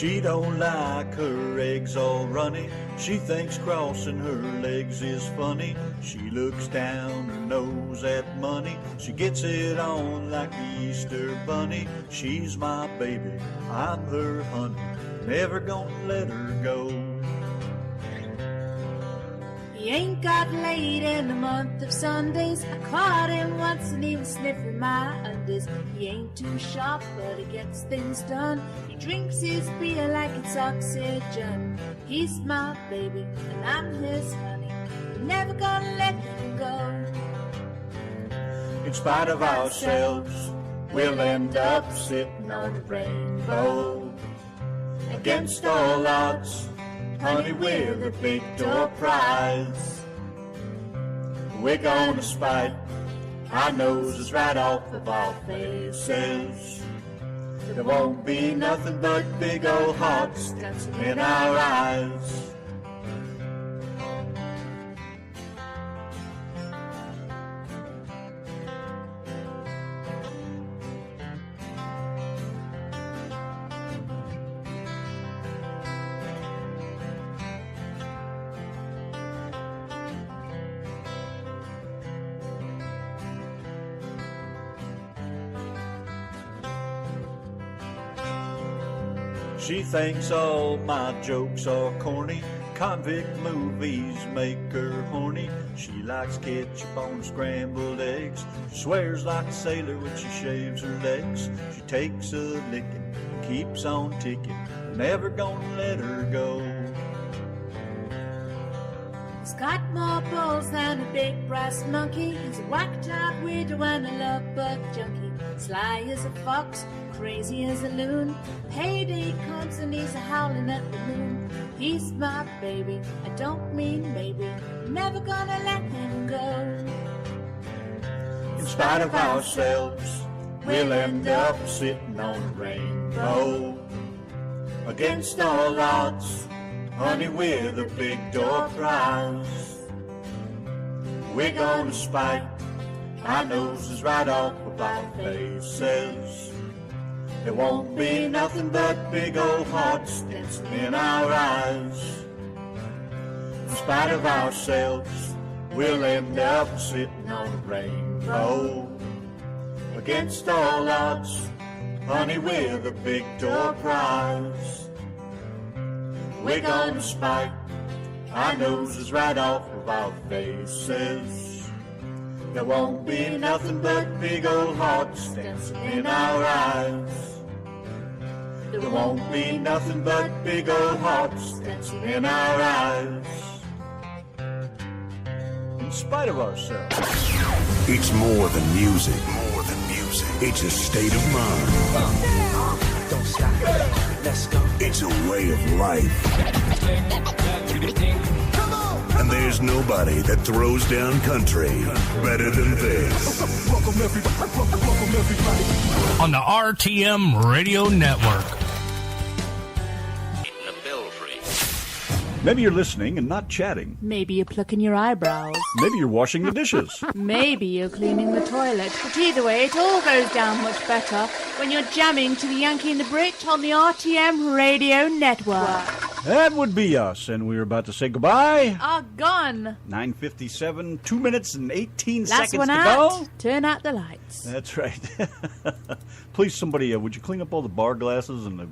She don't like her eggs all runny. She thinks crossing her legs is funny. She looks down her nose at money. She gets it on like the Easter bunny. She's my baby, I'm her honey. Never gonna let her go. He ain't got laid in the month of Sundays. I caught him once and he was sniffing my undies. He ain't too sharp, but he gets things done. He drinks his beer like it's oxygen. He's my baby and I'm his honey. We're never gonna let him go. In spite of ourselves, we'll end up sitting on a rainbow. Against all odds, honey, we're the big door prize. We're gonna spite our noses right off of our faces. There won't be nothing but big old hearts dancing in our eyes. She thinks all my jokes are corny. Convict movies make her horny. She likes ketchup on scrambled eggs. She swears like a sailor when she shaves her legs. She takes a licking, keeps on ticking. Never gonna let her go. He's got more balls than a big brass monkey. He's a whacked-out weirdo and a love-bug junkie. Sly as a fox, crazy as a loon. Payday comes and he's howling at the moon. He's my baby, I don't mean maybe. Never gonna let him go. In spite of ourselves, we'll end up sitting on a rainbow. Against all odds, honey, we're the big door prize. We're gonna spike our noses right off of our faces. There won't be nothing but big old hearts dancing in our eyes. In spite of ourselves, we'll end up sitting on a rainbow. Against all odds, honey, we're the big door prize. We're gonna spike our noses right off of our faces. There won't be nothing but big old hearts dancing in our eyes. There won't be nothing but big old hearts dancing in our eyes. In spite of ourselves. It's more than music. More than music. It's a state of mind. Don't stop. Let's go. It's a way of life. And there's nobody that throws down country better than this. Welcome everybody. On the RTM Radio Network. Maybe you're listening and not chatting. Maybe you're plucking your eyebrows. Maybe you're washing the dishes. Maybe you're cleaning the toilet. But either way, it all goes down much better when you're jamming to the Yankee and the Brit on the RTM Radio Network. That would be us, and we're about to say goodbye. Gone. 9:57, 2 minutes and 18 Last seconds one to out. go. Turn out the lights. That's right. Please, somebody, would you clean up all the bar glasses and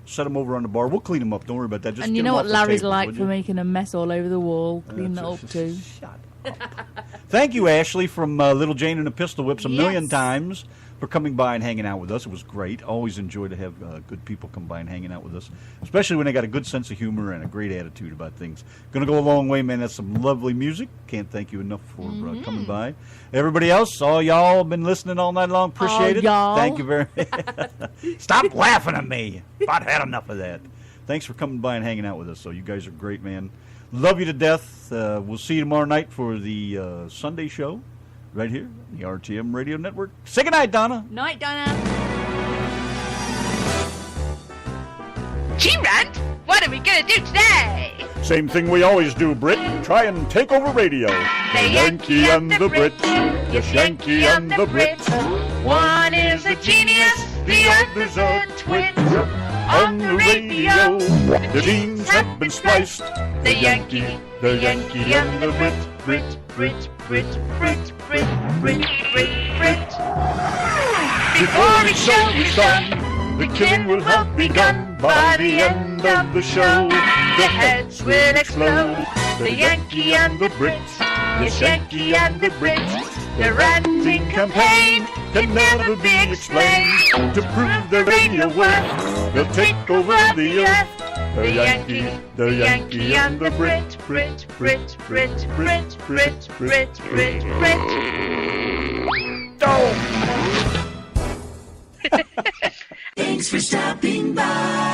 set them over on the bar? We'll clean them up. Don't worry about that. Just And get you them know off what the Larry's tables, like would for you? making a mess all over the wall, cleaning it up too. Shut up. Thank you, Ashley, from Little Jane and the Pistol Whips a million times for coming by and hanging out with us. It was great. Always enjoy to have good people come by and hanging out with us, especially when they got a good sense of humor and a great attitude about things. Going to go a long way, man. That's some lovely music. Can't thank you enough for coming by. Everybody else, all y'all been listening all night long. Appreciate it. Y'all. Thank you very much. Stop laughing at me. About had enough of that. Thanks for coming by and hanging out with us. So you guys are great, man. Love you to death. We'll see you tomorrow night for the Sunday show right here, the RTM Radio Network. Say goodnight, Donna. Night, Donna. Gee, Rand, what are we going to do today? Same thing we always do, Brit. Try and take over radio. The Yankee and the Brit. Yes, Yankee and the Brit. One is a genius, the other's a twit. on the radio. The genes have been spliced. The Yankee and the Brit, Brit, Brit, Brit, Brit, Brit, Brit, Brit, Brit. Before the show is done, the killing will have begun. By the end of the show, the heads will explode. The Yankee and the Brit, yes, Yankee and the Brit. Their ranting campaign can never be explained. To prove their radio worth, they'll take over the earth. The Yankee and the Brit, Brit, Brit, Brit, Brit, Brit, Brit, Brit, Brit. Thanks for stopping by.